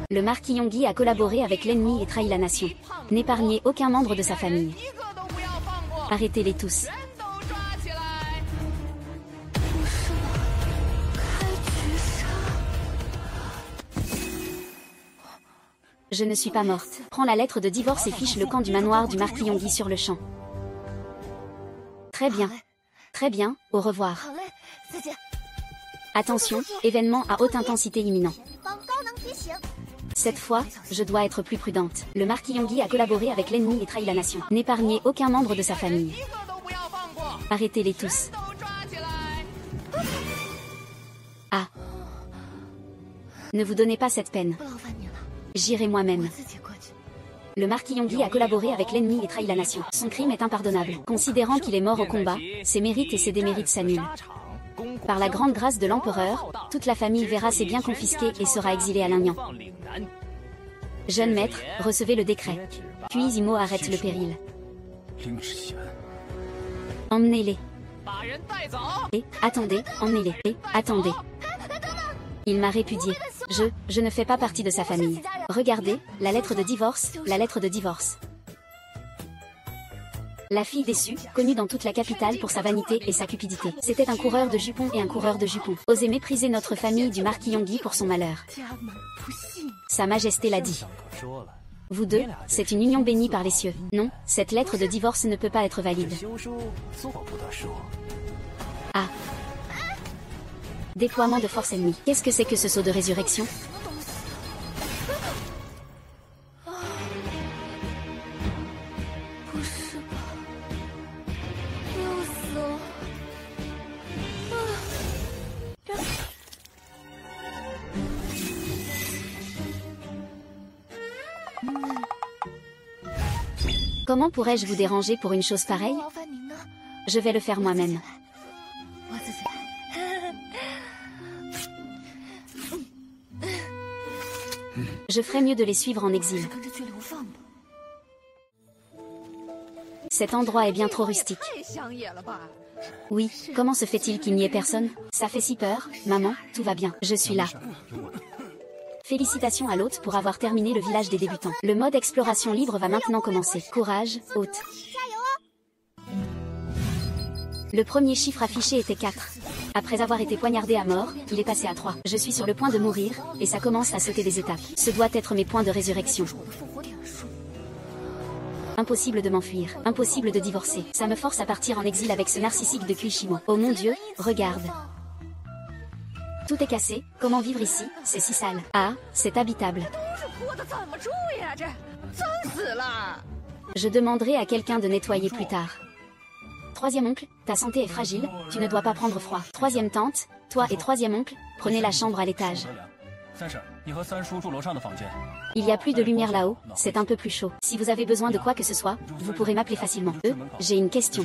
Le marquis Yonggi a collaboré avec l'ennemi et trahi la nation. N'épargnez aucun membre de sa famille. Arrêtez-les tous. Je ne suis pas morte. Prends la lettre de divorce et fiche le camp du manoir du marquis Yonggi sur le champ. Très bien. Très bien, au revoir. Attention, événement à haute intensité imminent. Cette fois, je dois être plus prudente. Le marquis Yonggi a collaboré avec l'ennemi et trahi la nation. N'épargnez aucun membre de sa famille. Arrêtez-les tous. Ah. Ne vous donnez pas cette peine. J'irai moi-même. Le marquis Yonggi a collaboré avec l'ennemi et trahi la nation. Son crime est impardonnable. Considérant qu'il est mort au combat, ses mérites et ses démérites s'annulent. Par la grande grâce de l'empereur, toute la famille verra ses biens confisqués et sera exilée à Lingnan. Jeune maître, recevez le décret. Puis Imo arrête le péril. Emmenez-les. Et, attendez, emmenez-les. Et, attendez. Il m'a répudié. Je ne fais pas partie de sa famille. Regardez, la lettre de divorce, la lettre de divorce. La fille déçue, connue dans toute la capitale pour sa vanité et sa cupidité. C'était un coureur de jupons et un coureur de jupons. Osez mépriser notre famille du marquis Yonggi pour son malheur. Sa Majesté l'a dit. Vous deux, c'est une union bénie par les cieux. Non, cette lettre de divorce ne peut pas être valide. Ah. Déploiement de force ennemie. Qu'est-ce que c'est que ce saut de résurrection? Comment pourrais-je vous déranger pour une chose pareille? Je vais le faire moi-même. Je ferais mieux de les suivre en exil. Cet endroit est bien trop rustique. Oui, comment se fait-il qu'il n'y ait personne? Ça fait si peur, maman, tout va bien, je suis là. Félicitations à l'hôte pour avoir terminé le village des débutants. Le mode exploration libre va maintenant commencer. Courage, hôte. Le premier chiffre affiché était 4. Après avoir été poignardé à mort, il est passé à 3. Je suis sur le point de mourir, et ça commence à sauter des étapes. Ce doit être mes points de résurrection. Impossible de m'enfuir, impossible de divorcer. Ça me force à partir en exil avec ce narcissique de Kuishimo. Oh mon Dieu, regarde. Tout est cassé, comment vivre ici, c'est si sale. Ah, c'est habitable. Je demanderai à quelqu'un de nettoyer plus tard. Troisième oncle, ta santé est fragile, tu ne dois pas prendre froid. Troisième tante, toi et troisième oncle, prenez la chambre à l'étage. Il y a plus de lumière là-haut, c'est un peu plus chaud. Si vous avez besoin de quoi que ce soit, vous pourrez m'appeler facilement. J'ai une question.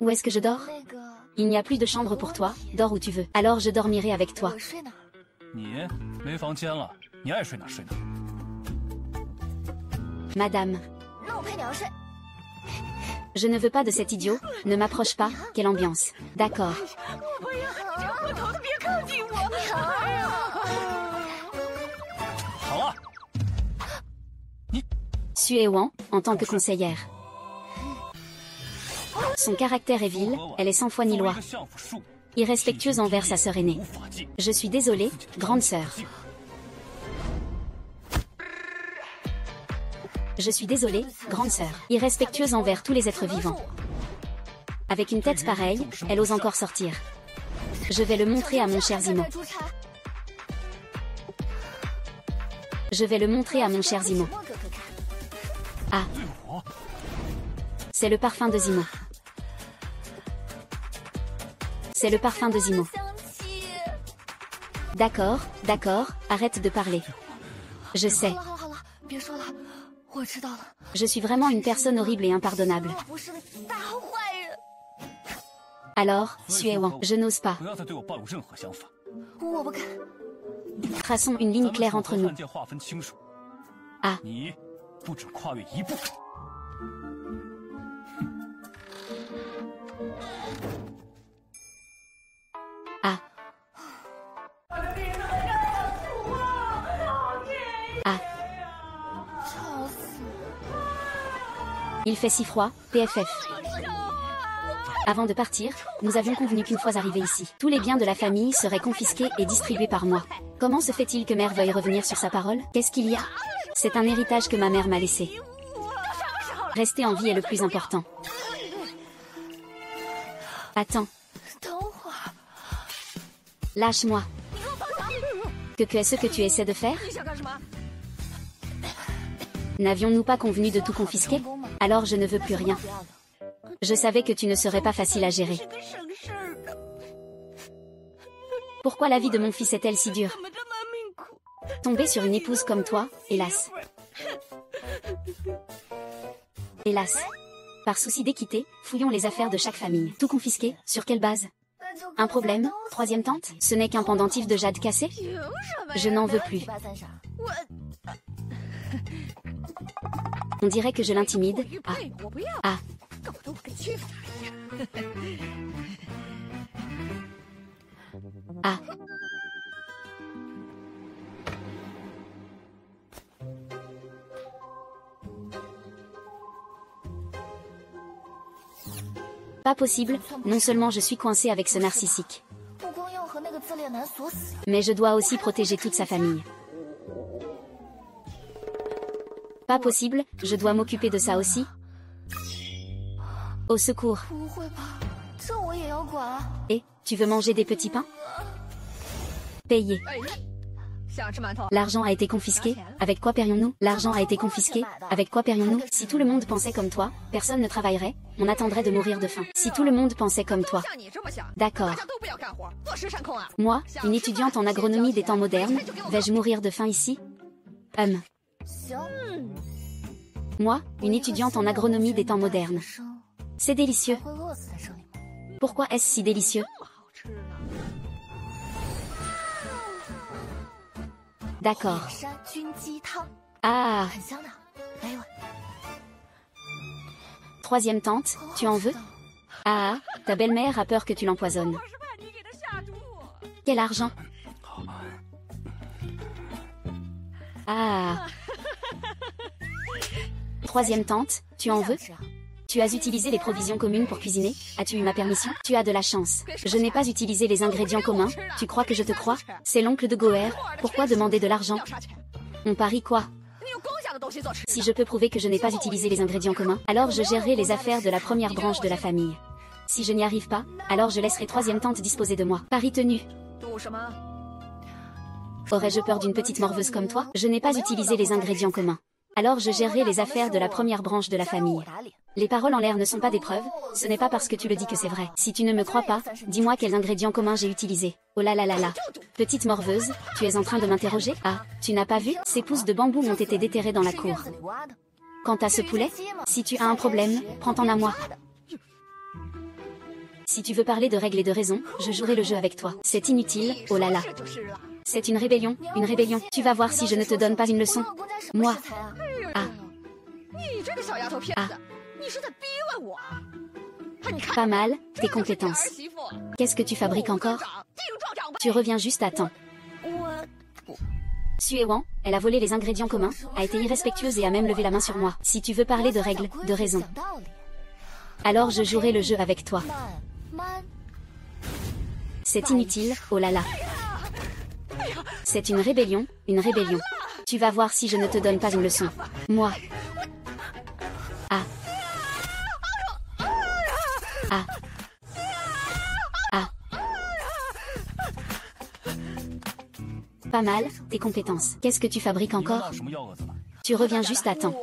Où est-ce que je dors? Il n'y a plus de chambre pour toi, dors où tu veux. Alors je dormirai avec toi. Madame. Je ne veux pas de cet idiot, ne m'approche pas, quelle ambiance. D'accord. Sue Wang, en tant que conseillère. Son caractère est vil, elle est sans foi ni loi. Irrespectueuse envers sa sœur aînée. Je suis désolée, grande sœur. Je suis désolée, grande sœur. Irrespectueuse envers tous les êtres vivants. Avec une tête pareille, elle ose encore sortir. Je vais le montrer à mon cher Zimo. Je vais le montrer à mon cher Zimo. Ah. C'est le parfum de Zimo. C'est le parfum de Zimo. D'accord, d'accord, arrête de parler. Je sais. Je suis vraiment une personne horrible et impardonnable. Alors, Sue Wang, je n'ose pas. Traçons une ligne claire entre nous. Ah. Ah. Ah. Il fait si froid, PFF. Avant de partir, nous avions convenu qu'une fois arrivés ici, tous les biens de la famille seraient confisqués et distribués par moi. Comment se fait-il que mère veuille revenir sur sa parole? Qu'est-ce qu'il y a? C'est un héritage que ma mère m'a laissé. Rester en vie est le plus important. Attends. Lâche-moi. Que est-ce que tu essaies de faire? N'avions-nous pas convenu de tout confisquer? Alors je ne veux plus rien. Je savais que tu ne serais pas facile à gérer. Pourquoi la vie de mon fils est-elle si dure? Tomber sur une épouse comme toi, hélas. Hélas. Par souci d'équité, fouillons les affaires de chaque famille. Tout confisqué, sur quelle base? Un problème, troisième tante? Ce n'est qu'un pendentif de jade cassé? Je n'en veux plus. On dirait que je l'intimide. Ah. Ah. Ah. Pas possible, non seulement je suis coincée avec ce narcissique, mais je dois aussi protéger toute sa famille. Pas possible, je dois m'occuper de ça aussi. Au secours. Et, tu veux manger des petits pains? Payé. L'argent a été confisqué, avec quoi paierions-nous? L'argent a été confisqué, avec quoi paierions-nous? Si tout le monde pensait comme toi, personne ne travaillerait, on attendrait de mourir de faim. Si tout le monde pensait comme toi. D'accord. Moi, une étudiante en agronomie des temps modernes, vais-je mourir de faim ici? Moi, une étudiante en agronomie des temps modernes. C'est délicieux. Pourquoi est-ce si délicieux? D'accord. Ah. Troisième tante, tu en veux? Ah, ta belle-mère a peur que tu l'empoisonnes. Quel argent? Ah. Troisième tante, tu en veux? Tu as utilisé les provisions communes pour cuisiner? As-tu eu ma permission? Tu as de la chance. Je n'ai pas utilisé les ingrédients communs. Tu crois que je te crois? C'est l'oncle de Goer. Pourquoi demander de l'argent? On parie quoi? Si je peux prouver que je n'ai pas utilisé les ingrédients communs, alors je gérerai les affaires de la première branche de la famille. Si je n'y arrive pas, alors je laisserai troisième tante disposer de moi. Pari tenu. Aurais-je peur d'une petite morveuse comme toi? Je n'ai pas utilisé les ingrédients communs. Alors je gérerai les affaires de la première branche de la famille. Les paroles en l'air ne sont pas des preuves, ce n'est pas parce que tu le dis que c'est vrai. Si tu ne me crois pas, dis-moi quels ingrédients communs j'ai utilisés. Oh là là là là. Petite morveuse, tu es en train de m'interroger? Ah, tu n'as pas vu? Ces pousses de bambou ont été déterrées dans la cour. Quant à ce poulet, si tu as un problème, prends-t'en à moi. Si tu veux parler de règles et de raisons, je jouerai le jeu avec toi. C'est inutile, oh là là. C'est une rébellion, une rébellion. Tu vas voir si je ne te donne pas une leçon. Moi. Ah. Ah. Pas mal, tes compétences. Qu'est-ce que tu fabriques encore? Tu reviens juste à temps. Suewan, elle a volé les ingrédients communs, a été irrespectueuse et a même levé la main sur moi. Si tu veux parler de règles, de raisons, alors je jouerai le jeu avec toi. C'est inutile, oh là là. C'est une rébellion, une rébellion. Tu vas voir si je ne te donne pas une leçon. Moi. Ah. Ah. Ah. Pas mal, tes compétences. Qu'est-ce que tu fabriques encore? Tu reviens juste à temps.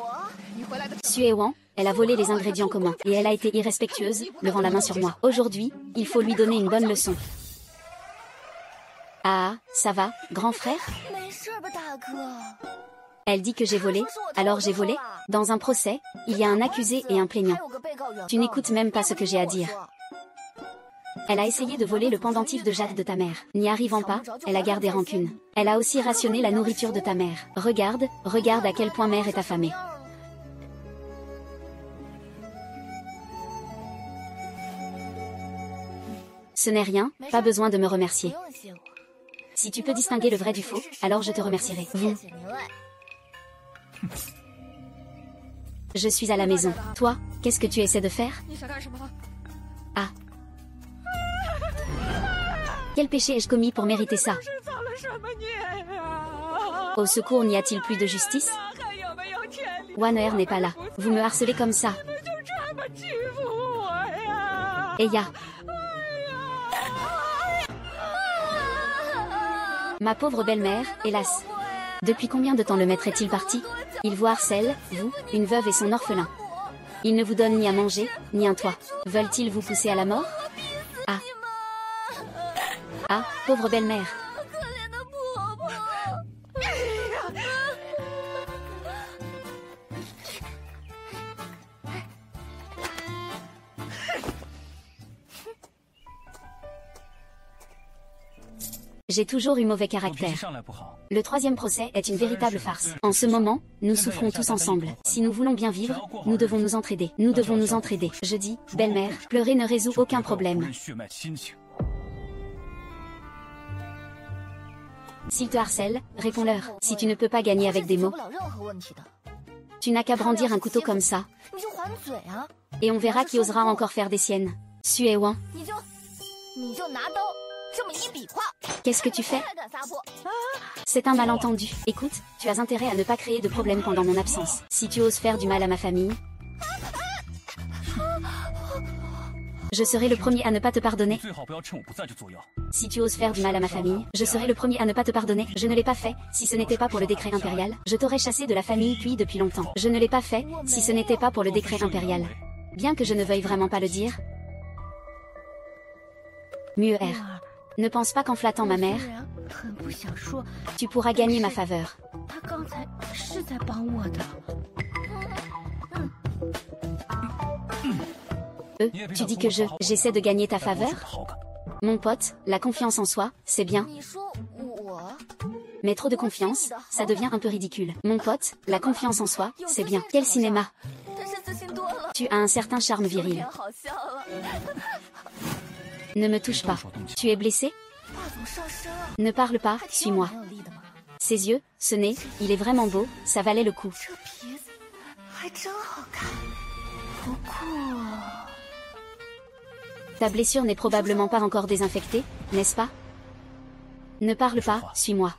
Suewan, elle a volé les ingrédients communs, et elle a été irrespectueuse, levant la main sur moi. Aujourd'hui, il faut lui donner une bonne leçon. Ah, ça va, grand frère? Elle dit que j'ai volé, alors j'ai volé? Dans un procès, il y a un accusé et un plaignant. Tu n'écoutes même pas ce que j'ai à dire. Elle a essayé de voler le pendentif de jade de ta mère. N'y arrivant pas, elle a gardé rancune. Elle a aussi rationné la nourriture de ta mère. Regarde, regarde à quel point mère est affamée. Ce n'est rien, pas besoin de me remercier. Si tu peux distinguer le vrai du faux, alors je te remercierai. Vous. Je suis à la maison. Toi, qu'est-ce que tu essaies de faire? Ah. Quel péché ai-je commis pour mériter ça? Au secours, n'y a-t-il plus de justice? Wanner n'est pas là. Vous me harcelez comme ça. Eya. Ma pauvre belle-mère, hélas. Depuis combien de temps le maître est-il parti? Il vous harcèle, vous, une veuve et son orphelin. Il ne vous donne ni à manger, ni un toit. Veulent-ils vous pousser à la mort? Ah. Ah, pauvre belle-mère. J'ai toujours eu mauvais caractère. Le troisième procès est une véritable farce. En ce moment, nous souffrons tous ensemble. Si nous voulons bien vivre, nous devons nous entraider. Nous devons nous entraider. Je dis, belle-mère, pleurer ne résout aucun problème. S'ils te harcèlent, réponds-leur. Si tu ne peux pas gagner avec des mots, tu n'as qu'à brandir un couteau comme ça. Et on verra qui osera encore faire des siennes. Suéwan. Qu'est-ce que tu fais? C'est un malentendu. Écoute, tu as intérêt à ne pas créer de problème pendant mon absence. Si tu oses faire du mal à ma famille, je serai le premier à ne pas te pardonner. Si tu oses faire du mal à ma famille, je serai le premier à ne pas te pardonner. Je ne l'ai pas fait, si ce n'était pas pour le décret impérial. Je t'aurais chassé de la famille puis depuis longtemps. Je ne l'ai pas fait, si ce n'était pas pour le décret impérial. Bien que je ne veuille vraiment pas le dire. Muer. Ne pense pas qu'en flattant ma mère, tu pourras gagner ma faveur. Tu dis que j'essaie de gagner ta faveur? Mon pote, la confiance en soi, c'est bien. Mais trop de confiance, ça devient un peu ridicule. Mon pote, la confiance en soi, c'est bien. Quel cinéma? Tu as un certain charme viril. Ne me touche pas. Tu es blessé? Ne parle pas, suis-moi. Ses yeux, ce nez, il est vraiment beau, ça valait le coup. Ta blessure n'est probablement pas encore désinfectée, n'est-ce pas? Ne parle pas, suis-moi.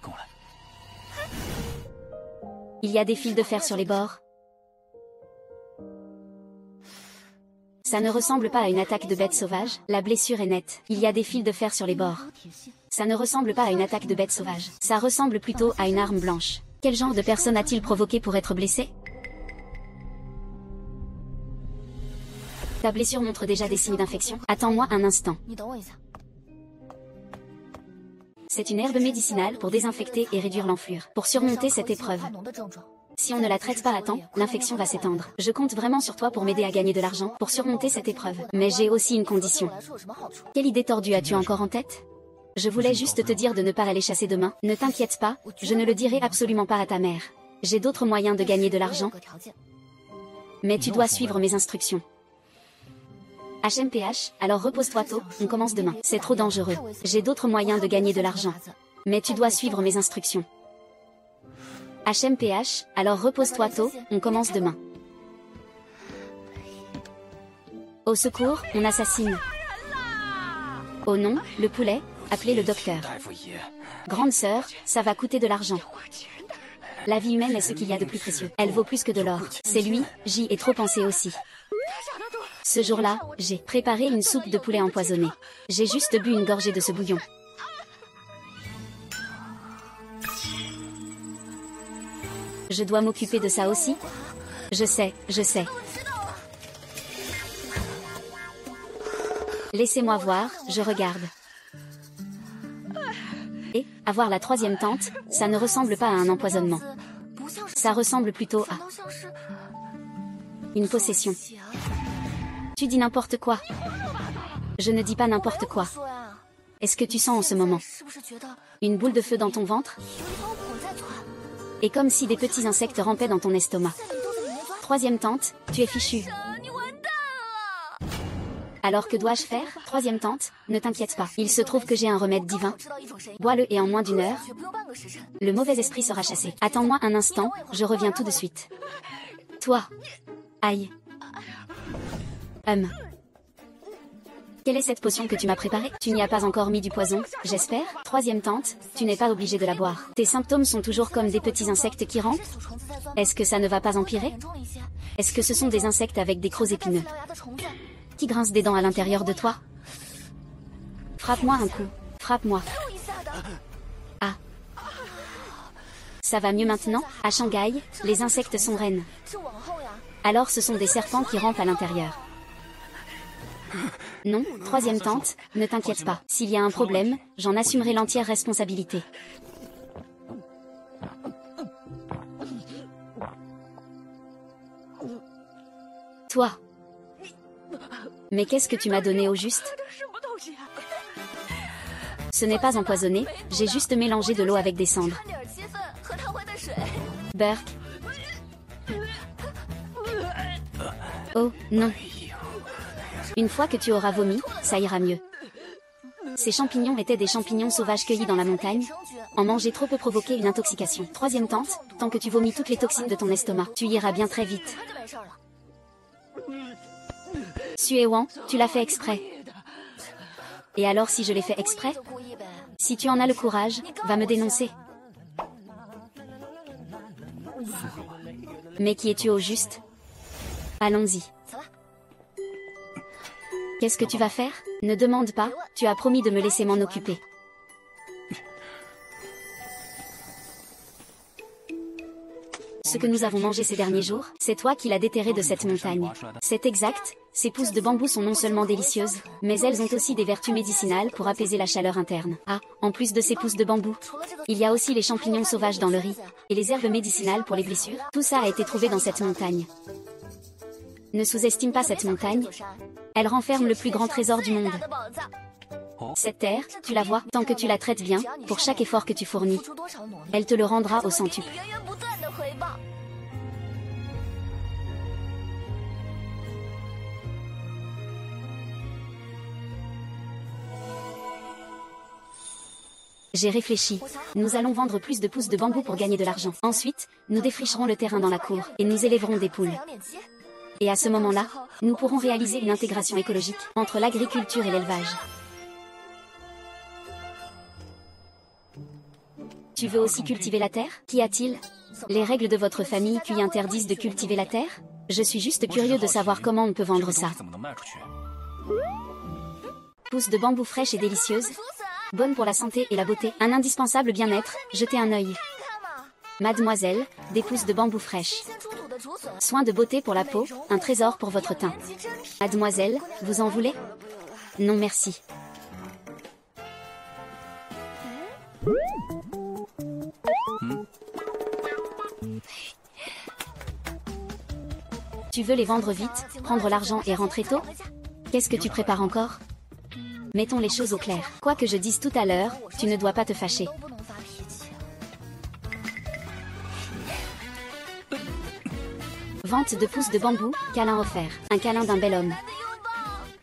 Il y a des fils de fer sur les bords. Ça ne ressemble pas à une attaque de bête sauvage, la blessure est nette. Il y a des fils de fer sur les bords. Ça ne ressemble pas à une attaque de bête sauvage. Ça ressemble plutôt à une arme blanche. Quel genre de personne a-t-il provoqué pour être blessé? Ta blessure montre déjà des signes d'infection. Attends-moi un instant. C'est une herbe médicinale pour désinfecter et réduire l'enflure. Pour surmonter cette épreuve. Si on ne la traite pas à temps, l'infection va s'étendre. Je compte vraiment sur toi pour m'aider à gagner de l'argent, pour surmonter cette épreuve. Mais j'ai aussi une condition. Quelle idée tordue as-tu encore en tête? Je voulais juste te dire de ne pas aller chasser demain. Ne t'inquiète pas, je ne le dirai absolument pas à ta mère. J'ai d'autres moyens de gagner de l'argent. Mais tu dois suivre mes instructions. HMPH, alors repose-toi tôt, on commence demain. C'est trop dangereux. J'ai d'autres moyens de gagner de l'argent. Mais tu dois suivre mes instructions. HMPH, alors repose-toi tôt, on commence demain. Au secours, on assassine. Oh non, le poulet, appelez le docteur. Grande sœur, ça va coûter de l'argent. La vie humaine est ce qu'il y a de plus précieux. Elle vaut plus que de l'or. C'est lui, j'y ai trop pensé aussi. Ce jour-là, j'ai préparé une soupe de poulet empoisonné. J'ai juste bu une gorgée de ce bouillon. Je dois m'occuper de ça aussi? Je sais, je sais. Laissez-moi voir, je regarde. Et, avoir la troisième tante, ça ne ressemble pas à un empoisonnement. Ça ressemble plutôt à une possession. Tu dis n'importe quoi. Je ne dis pas n'importe quoi. Est-ce que tu sens en ce moment une boule de feu dans ton ventre? Et comme si des petits insectes rampaient dans ton estomac. Troisième tante, tu es fichu. Alors que dois-je faire? Troisième tente, ne t'inquiète pas. Il se trouve que j'ai un remède divin. Bois-le et en moins d'1 heure, le mauvais esprit sera chassé. Attends-moi un instant, je reviens tout de suite. Toi. Aïe. Quelle est cette potion que tu m'as préparée? Tu n'y as pas encore mis du poison, j'espère? Troisième tente, tu n'es pas obligé de la boire. Tes symptômes sont toujours comme des petits insectes qui rampent? Est-ce que ça ne va pas empirer? Est-ce que ce sont des insectes avec des crocs épineux qui grincent des dents à l'intérieur de toi? Frappe-moi un coup. Frappe-moi. Ah. Ça va mieux maintenant? À Shanghai, les insectes sont reines. Alors ce sont des serpents qui rampent à l'intérieur. Non, troisième tente, ne t'inquiète pas. S'il y a un problème, j'en assumerai l'entière responsabilité. Toi. Mais qu'est-ce que tu m'as donné au juste? Ce n'est pas empoisonné, j'ai juste mélangé de l'eau avec des cendres. Burke. Oh, non. Une fois que tu auras vomi, ça ira mieux. Ces champignons étaient des champignons sauvages cueillis dans la montagne. En manger trop peut provoquer une intoxication. Troisième tente, tant que tu vomis toutes les toxines de ton estomac, tu iras bien très vite. Xue Wang, tu l'as fait exprès. Et alors si je l'ai fait exprès? Si tu en as le courage, va me dénoncer. Mais qui es-tu au juste? Allons-y. Qu'est-ce que tu vas faire? Ne demande pas, tu as promis de me laisser m'en occuper. Ce que nous avons mangé ces derniers jours, c'est toi qui l'as déterré de cette montagne. C'est exact, ces pousses de bambou sont non seulement délicieuses, mais elles ont aussi des vertus médicinales pour apaiser la chaleur interne. Ah, en plus de ces pousses de bambou, il y a aussi les champignons sauvages dans le riz, et les herbes médicinales pour les blessures. Tout ça a été trouvé dans cette montagne. Ne sous-estime pas cette montagne. Elle renferme le plus grand trésor du monde. Cette terre, tu la vois, tant que tu la traites bien, pour chaque effort que tu fournis, elle te le rendra au centuple. J'ai réfléchi. Nous allons vendre plus de pousses de bambou pour gagner de l'argent. Ensuite, nous défricherons le terrain dans la cour, et nous élèverons des poules. Et à ce moment-là, nous pourrons réaliser une intégration écologique entre l'agriculture et l'élevage. Tu veux aussi cultiver la terre? Qu'y a-t-il? Les règles de votre famille qui interdisent de cultiver la terre? Je suis juste curieux de savoir comment on peut vendre ça. Pousses de bambou fraîches et délicieuses. Bonne pour la santé et la beauté. Un indispensable bien-être, jetez un œil. Mademoiselle, des pousses de bambou fraîches. Soins de beauté pour la peau, un trésor pour votre teint. Mademoiselle, vous en voulez? Non merci. Tu veux les vendre vite, prendre l'argent et rentrer tôt? Qu'est-ce que tu prépares encore? Mettons les choses au clair. Quoi que je dise tout à l'heure, tu ne dois pas te fâcher. Vente de pousses de bambou, câlin offert. Un câlin d'un bel homme.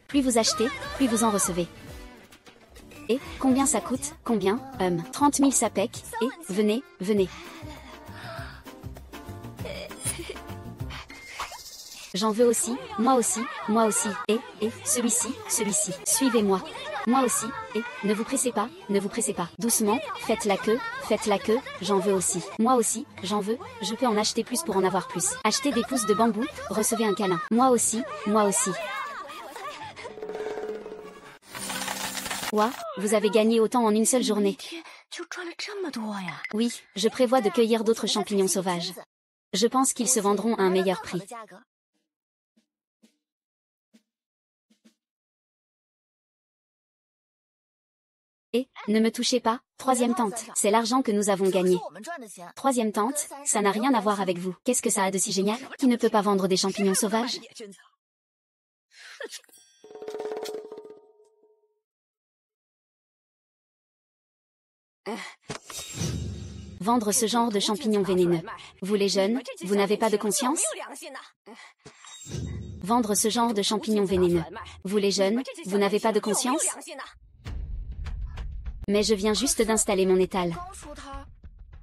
Plus vous achetez, plus vous en recevez. Et, combien ça coûte? Combien? 30 000 sapèques, et, venez, venez. J'en veux aussi, moi aussi, moi aussi, et, celui-ci, celui-ci. Suivez-moi. Moi aussi, et, ne vous pressez pas, ne vous pressez pas. Doucement, faites la queue, j'en veux aussi. Moi aussi, j'en veux, je peux en acheter plus pour en avoir plus. Achetez des pousses de bambou, recevez un câlin. Moi aussi, moi aussi. Ouah, vous avez gagné autant en une seule journée. Oui, je prévois de cueillir d'autres champignons sauvages. Je pense qu'ils se vendront à un meilleur prix. Et, ne me touchez pas, troisième tente, c'est l'argent que nous avons gagné. Troisième tente, ça n'a rien à voir avec vous. Qu'est-ce que ça a de si génial? Qui ne peut pas vendre des champignons sauvages? Vendre ce genre de champignons vénéneux. Vous les jeunes, vous n'avez pas de conscience? vendre ce genre de champignons vénéneux. Vous les jeunes, vous n'avez pas de conscience? Mais je viens juste d'installer mon étal.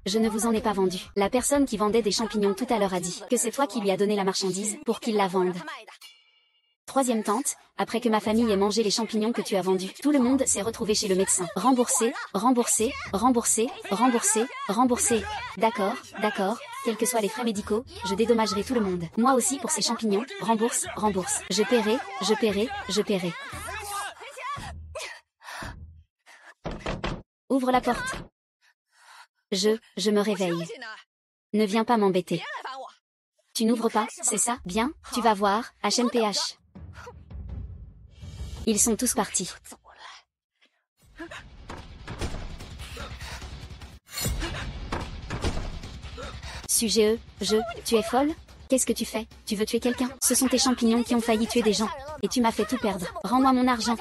Je ne vous en ai pas vendu. La personne qui vendait des champignons tout à l'heure a dit que c'est toi qui lui as donné la marchandise pour qu'il la vende. Troisième tante, après que ma famille ait mangé les champignons que tu as vendus, tout le monde s'est retrouvé chez le médecin. Remboursé, remboursé, remboursé, remboursé, remboursé. D'accord, d'accord, quels que soient les frais médicaux, je dédommagerai tout le monde. Moi aussi pour ces champignons, rembourse, rembourse. Je paierai, je paierai, je paierai. Ouvre la porte. Je me réveille. Ne viens pas m'embêter. Tu n'ouvres pas, c'est ça? Bien, tu vas voir, HMPH. Ils sont tous partis. Sujet tu es folle? Qu'est-ce que tu fais? Tu veux tuer quelqu'un? Ce sont tes champignons qui ont failli tuer des gens. Et tu m'as fait tout perdre. Rends-moi mon argent.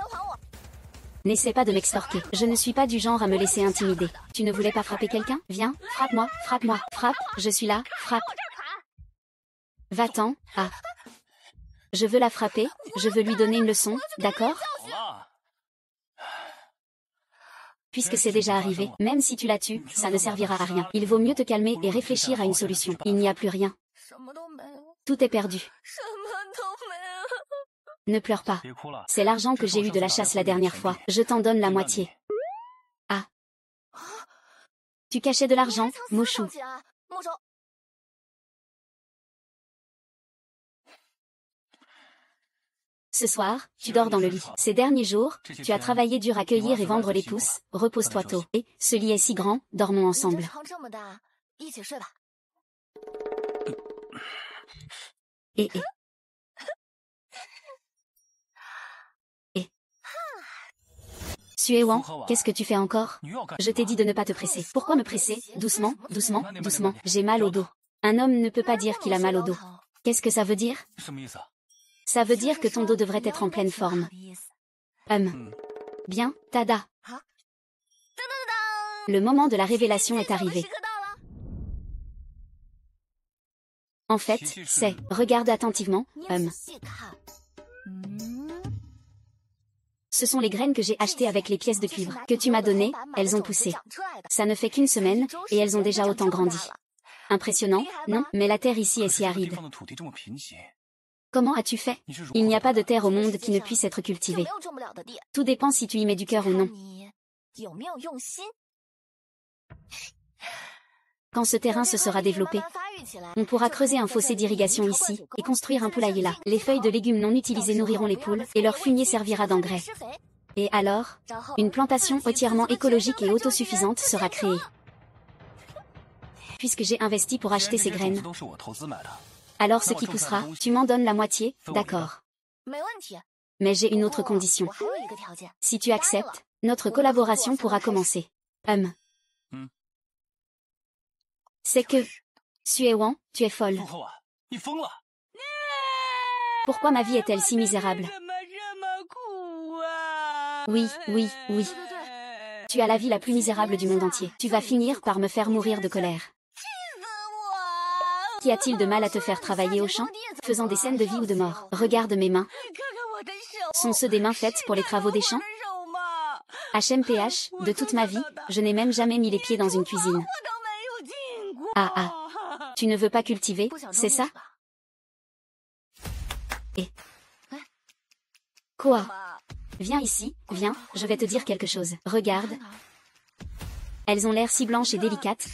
N'essaie pas de m'extorquer. Je ne suis pas du genre à me laisser intimider. Tu ne voulais pas frapper quelqu'un? Viens, frappe-moi, frappe-moi, frappe, je suis là, frappe. Va-t'en, ah. Je veux la frapper, je veux lui donner une leçon, d'accord? Puisque c'est déjà arrivé, même si tu la tues, ça ne servira à rien. Il vaut mieux te calmer et réfléchir à une solution. Il n'y a plus rien. Tout est perdu. Ne pleure pas. C'est l'argent que j'ai eu de la chasse la dernière fois. Je t'en donne la moitié. Ah. Tu cachais de l'argent, Mochou. Ce soir, tu dors dans le lit. Ces derniers jours, tu as travaillé dur à cueillir et vendre les pousses. Repose-toi tôt. Et, ce lit est si grand, dormons ensemble. Et. Suéwan, qu'est-ce que tu fais encore? Je t'ai dit de ne pas te presser. Pourquoi me presser? Doucement, doucement, doucement. J'ai mal au dos. Un homme ne peut pas dire qu'il a mal au dos. Qu'est-ce que ça veut dire? Ça veut dire que ton dos devrait être en pleine forme. Bien, tada. Le moment de la révélation est arrivé. En fait, c'est, regarde attentivement, Ce sont les graines que j'ai achetées avec les pièces de cuivre que tu m'as données, elles ont poussé. Ça ne fait qu'une semaine, et elles ont déjà autant grandi. Impressionnant, non? Mais la terre ici est si aride. Comment as-tu fait? Il n'y a pas de terre au monde qui ne puisse être cultivée. Tout dépend si tu y mets du cœur ou non. Quand ce terrain se sera développé, on pourra creuser un fossé d'irrigation ici, et construire un poulailler là. Les feuilles de légumes non utilisées nourriront les poules, et leur fumier servira d'engrais. Et alors, une plantation entièrement écologique et autosuffisante sera créée. Puisque j'ai investi pour acheter ces graines. Alors ce qui poussera, tu m'en donnes la moitié, d'accord. Mais j'ai une autre condition. Si tu acceptes, notre collaboration pourra commencer. C'est que... Suéwan, tu es folle. Pourquoi ma vie est-elle si misérable? Oui, oui, oui. Tu as la vie la plus misérable du monde entier. Tu vas finir par me faire mourir de colère. Qu'y a-t-il de mal à te faire travailler au champ, faisant des scènes de vie ou de mort? Regarde mes mains. Sont-ce des mains faites pour les travaux des champs? HMPH, de toute ma vie, je n'ai même jamais mis les pieds dans une cuisine. Ah ah. Tu ne veux pas cultiver, c'est ça? Et... Quoi? Viens ici, viens, je vais te dire quelque chose. Regarde. Elles ont l'air si blanches et délicates,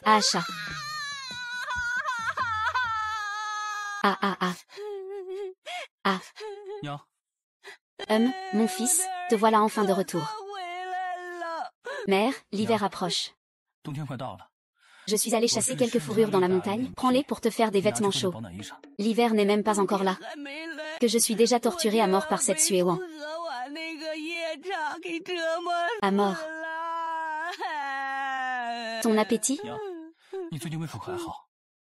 Ah chat. Ah ah ah. Ah. Mon fils, te voilà enfin de retour. Mère, l'hiver approche. Je suis allée chasser quelques fourrures dans la montagne, prends-les pour te faire des vêtements chauds. L'hiver n'est même pas encore là. Que je suis déjà torturée à mort par cette Suéwan. À mort. Ton appétit?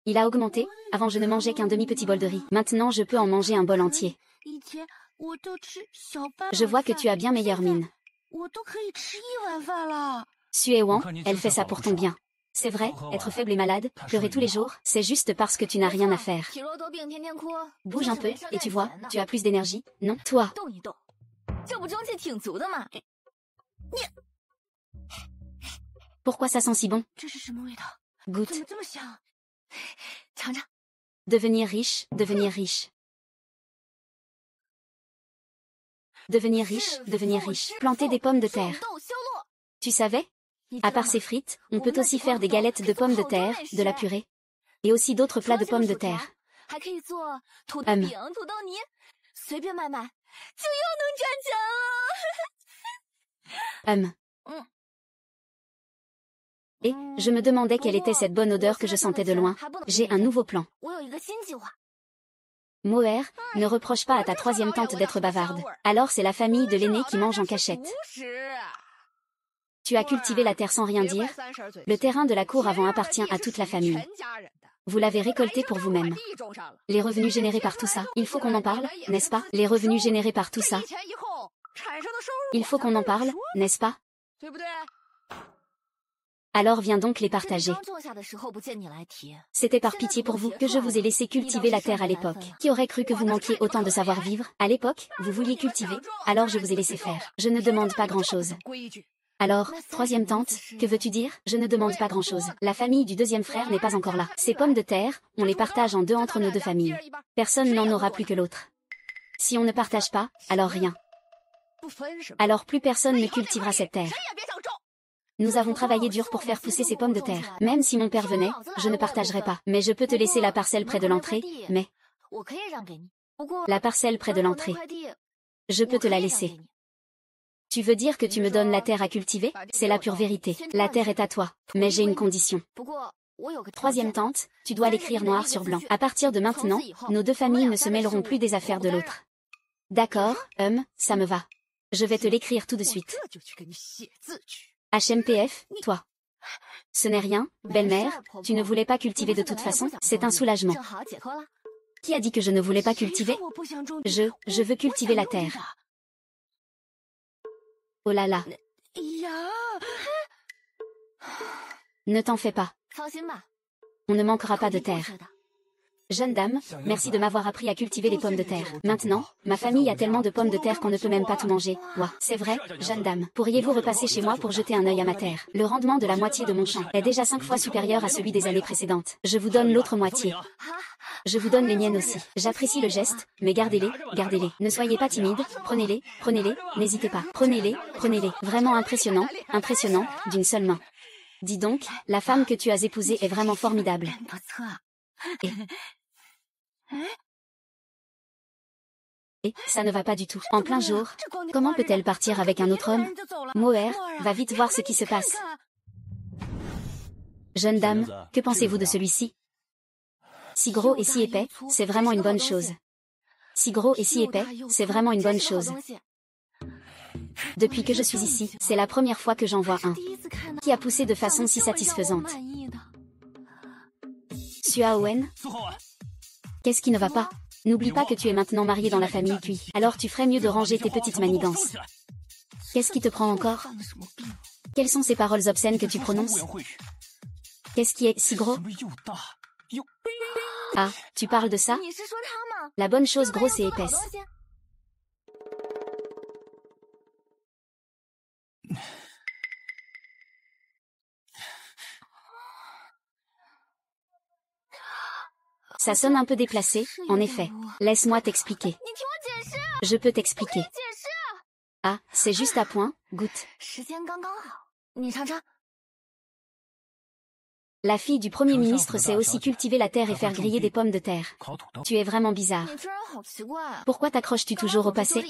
Il a augmenté, avant je ne mangeais qu'un demi-petit bol de riz. Maintenant je peux en manger un bol entier. Je vois que tu as bien meilleure mine. Suéwan, elle fait ça pour ton bien. C'est vrai, être faible et malade, pleurer tous les jours, c'est juste parce que tu n'as rien à faire. Bouge un peu, et tu vois, tu as plus d'énergie, non? Toi. Pourquoi ça sent si bon? Goûte. Devenir riche, devenir riche. Devenir riche, devenir riche. Planter des pommes de terre. Tu savais? À part ces frites, on peut aussi faire des galettes de pommes de terre, de la purée. Et aussi d'autres plats de pommes de terre. Et, je me demandais quelle était cette bonne odeur que je sentais de loin. J'ai un nouveau plan. Moher, ne reproche pas à ta troisième tante d'être bavarde. Alors c'est la famille de l'aîné qui mange en cachette. Tu as cultivé la terre sans rien dire. Le terrain de la cour avant appartient à toute la famille. Vous l'avez récolté pour vous-même. Les revenus générés par tout ça, il faut qu'on en parle, n'est-ce pas? Les revenus générés par tout ça. Il faut qu'on en parle, n'est-ce pas? Alors viens donc les partager. C'était par pitié pour vous que je vous ai laissé cultiver la terre à l'époque. Qui aurait cru que vous manquiez autant de savoir-vivre? À l'époque, vous vouliez cultiver, alors je vous ai laissé faire. Je ne demande pas grand-chose. Alors, troisième tante, que veux-tu dire? Je ne demande pas grand-chose. La famille du deuxième frère n'est pas encore là. Ces pommes de terre, on les partage en deux entre nos deux familles. Personne n'en aura plus que l'autre. Si on ne partage pas, alors rien. Alors plus personne ne cultivera cette terre. Nous avons travaillé dur pour faire pousser ces pommes de terre. Même si mon père venait, je ne partagerai pas. Mais je peux te laisser la parcelle près de l'entrée, mais... La parcelle près de l'entrée. Je peux te la laisser. Tu veux dire que tu me donnes la terre à cultiver? C'est la pure vérité. La terre est à toi. Mais j'ai une condition. Troisième tante, tu dois l'écrire noir sur blanc. À partir de maintenant, nos deux familles ne se mêleront plus des affaires de l'autre. D'accord, ça me va. Je vais te l'écrire tout de suite. HMPF, toi. Ce n'est rien, belle-mère, tu ne voulais pas cultiver de toute façon, c'est un soulagement. Qui a dit que je ne voulais pas cultiver? Je veux cultiver la terre. Oh là là. Ne t'en fais pas. On ne manquera pas de terre. Jeune dame, merci de m'avoir appris à cultiver les pommes de terre. Maintenant, ma famille a tellement de pommes de terre qu'on ne peut même pas tout manger. Ouah, c'est vrai, jeune dame. Pourriez-vous repasser chez moi pour jeter un œil à ma terre? Le rendement de la moitié de mon champ est déjà 5 fois supérieur à celui des années précédentes. Je vous donne l'autre moitié. Je vous donne les miennes aussi. J'apprécie le geste, mais gardez-les, gardez-les. Ne soyez pas timide, prenez-les, prenez-les, n'hésitez pas. Prenez-les, prenez-les. Vraiment impressionnant, impressionnant, d'une seule main. Dis donc, la femme que tu as épousée est vraiment formidable. Et ça ne va pas du tout. En plein jour, comment peut-elle partir avec un autre homme? Moher, va vite voir ce qui se passe. Jeune dame, que pensez-vous de celui-ci? Si gros et si épais, c'est vraiment une bonne chose. Si gros et si épais, c'est vraiment une bonne chose. Depuis que je suis ici, c'est la première fois que j'en vois un. Qui a poussé de façon si satisfaisante? Sua Owen? Qu'est-ce qui ne va pas? N'oublie pas que tu es maintenant marié dans la famille Cui. Alors tu ferais mieux de ranger tes petites manigances. Qu'est-ce qui te prend encore? Quelles sont ces paroles obscènes que tu prononces? Qu'est-ce qui est si gros? Ah, tu parles de ça? La bonne chose grosse et épaisse. Ça sonne un peu déplacé, en effet. Laisse-moi t'expliquer. Je peux t'expliquer. Ah, c'est juste à point, goûte. La fille du Premier ministre sait aussi cultiver la terre et faire griller des pommes de terre. Tu es vraiment bizarre. Pourquoi t'accroches-tu toujours au passé?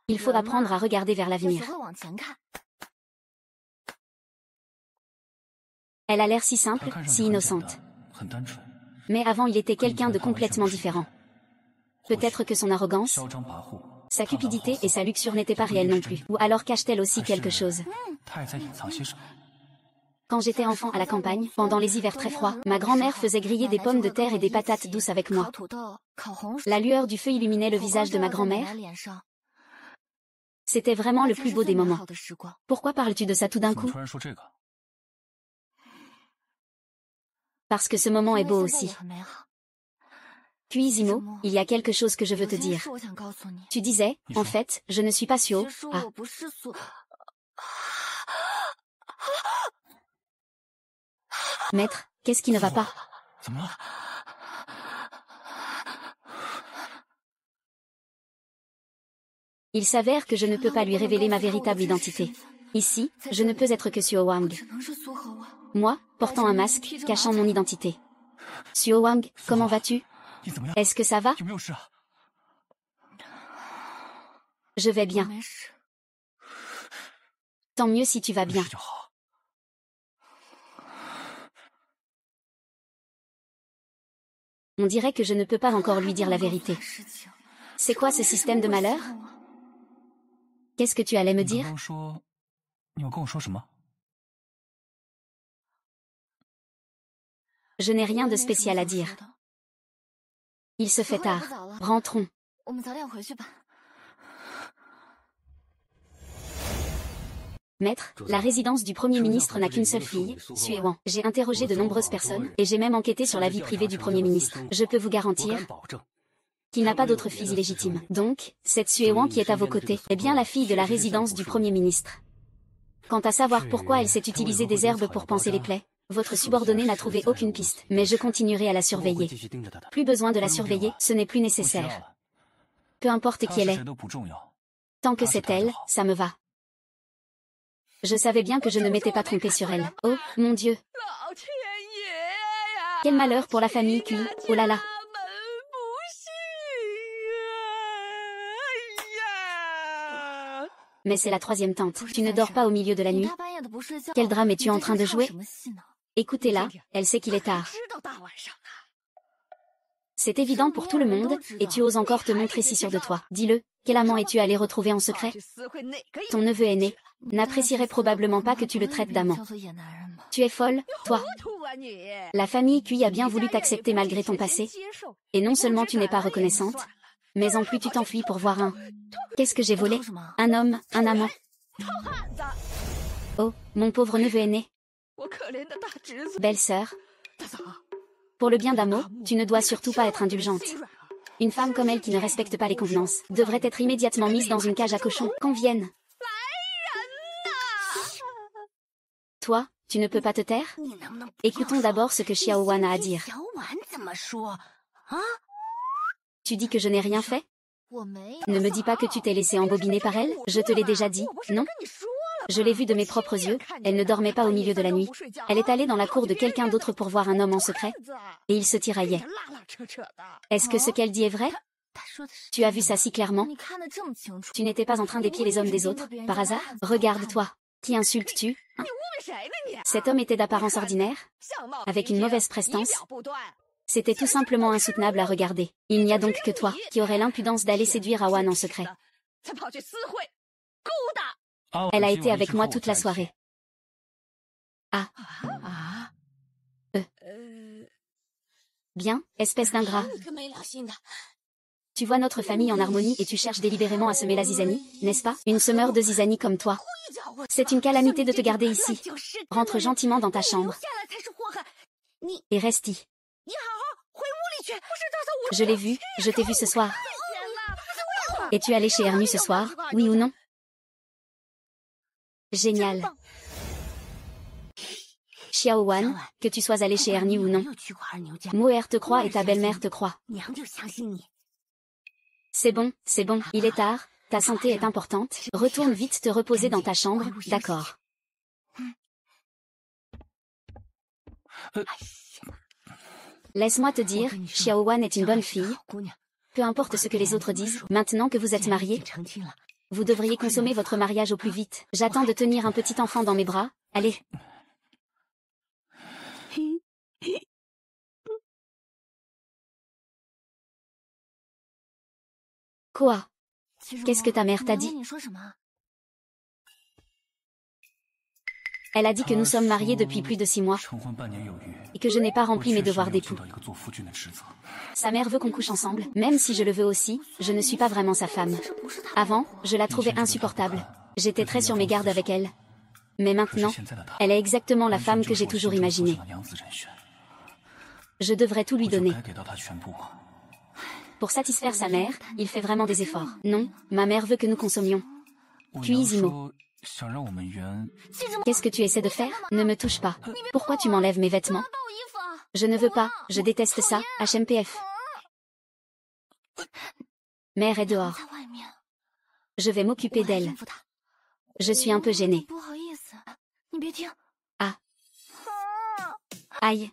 Il faut apprendre à regarder vers l'avenir. Elle a l'air si simple, si innocente. Mais avant il était quelqu'un de complètement différent. Peut-être que son arrogance, sa cupidité et sa luxure n'étaient pas réelles non plus. Ou alors cache-t-elle aussi quelque chose? Quand j'étais enfant à la campagne, pendant les hivers très froids, ma grand-mère faisait griller des pommes de terre et des patates douces avec moi. La lueur du feu illuminait le visage de ma grand-mère. C'était vraiment le plus beau des moments. Pourquoi parles-tu de ça tout d'un coup? Parce que ce moment est beau aussi. Puis Zimo, il y a quelque chose que je veux te dire. Tu disais, en fait, je ne suis pas Suo. Ah. Maître, qu'est-ce qui ne va pas? Il s'avère que je ne peux pas lui révéler ma véritable identité. Ici, je ne peux être que Suo Wang. Moi, portant un masque, cachant mon identité. Suo Wang, comment vas-tu? Est-ce que ça va? Je vais bien. Tant mieux si tu vas bien. On dirait que je ne peux pas encore lui dire la vérité. C'est quoi ce système de malheur? Qu'est-ce que tu allais me dire? Je n'ai rien de spécial à dire. Il se fait tard. Rentrons. Maître, la résidence du Premier ministre n'a qu'une seule fille, Sue Wang. J'ai interrogé de nombreuses personnes, et j'ai même enquêté sur la vie privée du Premier ministre. Je peux vous garantir qu'il n'a pas d'autre fille illégitime. Donc, cette Sue Wang qui est à vos côtés est bien la fille de la résidence du Premier ministre. Quant à savoir pourquoi elle s'est utilisée des herbes pour panser les plaies, votre subordonné n'a trouvé aucune piste, mais je continuerai à la surveiller. Plus besoin de la surveiller, ce n'est plus nécessaire. Peu importe qui elle est. Tant que c'est elle, ça me va. Je savais bien que je ne m'étais pas trompée sur elle. Oh, mon Dieu. Quel malheur pour la famille Kui, oh là là. Mais c'est la troisième tante. Tu ne dors pas au milieu de la nuit? Quel drame es-tu en train de jouer? Écoutez-la, elle sait qu'il est tard. C'est évident pour tout le monde, et tu oses encore te montrer si sûr de toi. Dis-le, quel amant es-tu allé retrouver en secret? Ton neveu aîné n'apprécierait probablement pas que tu le traites d'amant. Tu es folle, toi. La famille Kui a bien voulu t'accepter malgré ton passé. Et non seulement tu n'es pas reconnaissante, mais en plus tu t'enfuis pour voir un... Qu'est-ce que j'ai volé? Un homme, un amant. Oh, mon pauvre neveu aîné. Belle-sœur. Pour le bien d'Amo, tu ne dois surtout pas être indulgente. Une femme comme elle qui ne respecte pas les convenances devrait être immédiatement mise dans une cage à cochons. Qu'on vienne. Toi, tu ne peux pas te taire? Écoutons d'abord ce que Xiao Wan a à dire. Tu dis que je n'ai rien fait? Ne me dis pas que tu t'es laissé embobiner par elle, je te l'ai déjà dit, non? Je l'ai vue de mes propres yeux, elle ne dormait pas au milieu de la nuit. Elle est allée dans la cour de quelqu'un d'autre pour voir un homme en secret, et il se tiraillait. Est-ce que ce qu'elle dit est vrai? Tu as vu ça si clairement? Tu n'étais pas en train d'épier les hommes des autres, par hasard? Regarde-toi. Qui insultes-tu, hein? Cet homme était d'apparence ordinaire, avec une mauvaise prestance. C'était tout simplement insoutenable à regarder. Il n'y a donc que toi, qui aurais l'impudence d'aller séduire Awan en secret. Elle a été avec moi toute la soirée. Ah. Bien, espèce d'ingrat. Tu vois notre famille en harmonie et tu cherches délibérément à semer la zizanie, n'est-ce pas? Une semeur de zizanie comme toi. C'est une calamité de te garder ici. Rentre gentiment dans ta chambre. Et reste-y. Je l'ai vu, je t'ai vu ce soir. Es-tu allé chez Ernu ce soir, oui ou non? Génial. Xiao Wan, que tu sois allé chez Ernu ou non. Moer te croit et ta belle-mère te croit. C'est bon, il est tard, ta santé est importante, retourne vite te reposer dans ta chambre, d'accord. Laisse-moi te dire, Xiao Wan est une bonne fille. Peu importe ce que les autres disent, maintenant que vous êtes mariés, vous devriez consommer votre mariage au plus vite. J'attends de tenir un petit enfant dans mes bras, allez. Quoi? Qu'est-ce que ta mère t'a dit? Elle a dit que nous sommes mariés depuis plus de 6 mois et que je n'ai pas rempli mes devoirs d'époux. Sa mère veut qu'on couche ensemble, même si je le veux aussi, je ne suis pas vraiment sa femme. Avant, je la trouvais insupportable. J'étais très sur mes gardes avec elle. Mais maintenant, elle est exactement la femme que j'ai toujours imaginée. Je devrais tout lui donner. 该给到他全部。 Pour satisfaire sa mère, il fait vraiment des efforts. Non, ma mère veut que nous consommions. Puis Imo. 想让我们圆。 Qu'est-ce que tu essaies de faire? Ne me touche pas. Pourquoi tu m'enlèves mes vêtements? Je ne veux pas, je déteste ça, HMPF. Mère est dehors. Je vais m'occuper d'elle. Je suis un peu gênée. Ah. Aïe.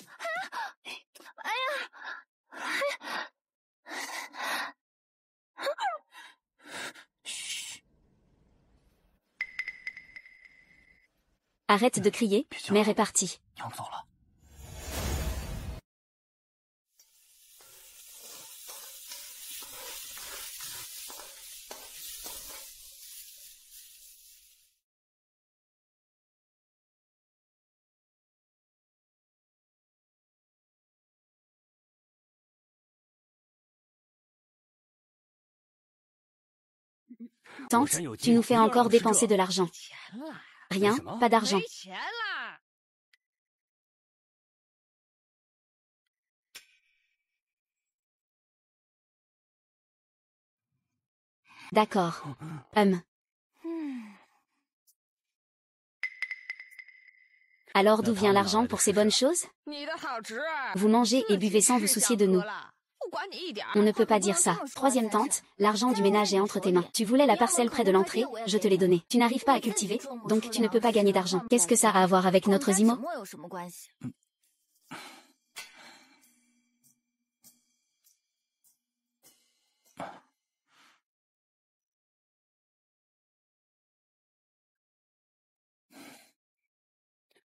Arrête de crier, mère est partie. 娘走了。 Tante, tu nous fais encore dépenser de l'argent. Rien, pas d'argent. D'accord. Alors d'où vient l'argent pour ces bonnes choses? Vous mangez et buvez sans vous soucier de nous. On ne peut pas dire ça. Troisième tante, l'argent du ménage est entre tes mains. Tu voulais la parcelle près de l'entrée, je te l'ai donnée. Tu n'arrives pas à cultiver, donc tu ne peux pas gagner d'argent. Qu'est-ce que ça a à voir avec notre Zimo?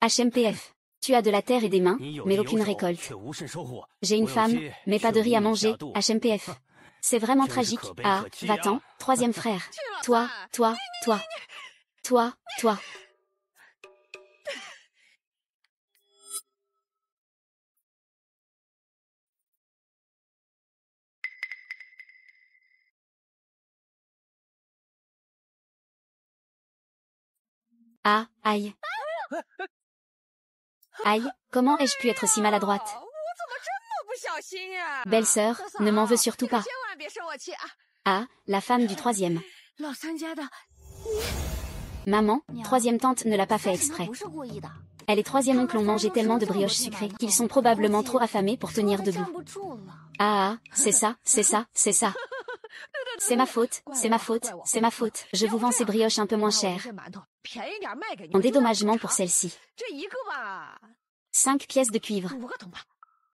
HMPF. Tu as de la terre et des mains, mais aucune récolte. J'ai une femme, mais pas de riz à manger, HMPF. C'est vraiment tragique. Ah, va-t'en, troisième frère. Toi. Ah, aïe. Aïe, comment ai-je pu être si maladroite? Belle-sœur, ne m'en veux surtout pas. Ah, la femme du troisième. Maman, troisième tante ne l'a pas fait exprès. Elle et troisième oncle ont mangé tellement de brioches sucrées qu'ils sont probablement trop affamés pour tenir debout. Ah, c'est ça. C'est ma faute. Je vous vends ces brioches un peu moins chères. En dédommagement pour celle-ci. 5 pièces de cuivre.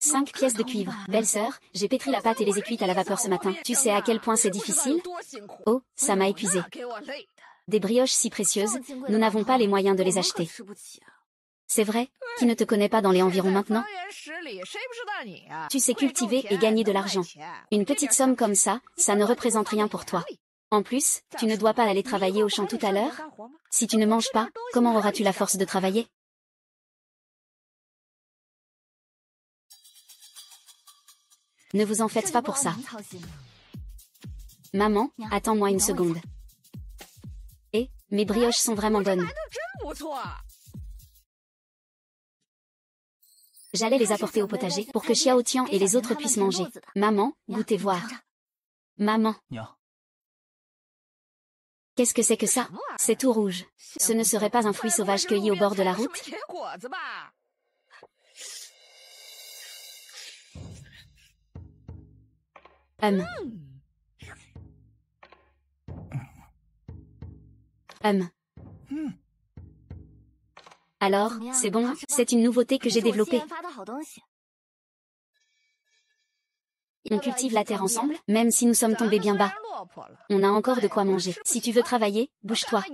5 pièces de cuivre. Belle-sœur, j'ai pétri la pâte et les ai cuites à la vapeur ce matin. Tu sais à quel point c'est difficile? Oh, ça m'a épuisé. Des brioches si précieuses, nous n'avons pas les moyens de les acheter. C'est vrai? Qui ne te connaît pas dans les environs maintenant? Tu sais cultiver et gagner de l'argent. Une petite somme comme ça ne représente rien pour toi. En plus, tu ne dois pas aller travailler au champ tout à l'heure? Si tu ne manges pas, comment auras-tu la force de travailler? Ne vous en faites pas pour ça. Maman, attends-moi une seconde. Et, mes brioches sont vraiment bonnes. J'allais les apporter au potager pour que Xiao Tian et les autres puissent manger. Maman, goûtez voir. Maman. Qu'est-ce que c'est que ça? C'est tout rouge. Ce ne serait pas un fruit sauvage cueilli au bord de la route? Alors, c'est bon, c'est une nouveauté que j'ai développée. On cultive la terre ensemble, même si nous sommes tombés bien bas. On a encore de quoi manger. Si tu veux travailler, bouge-toi.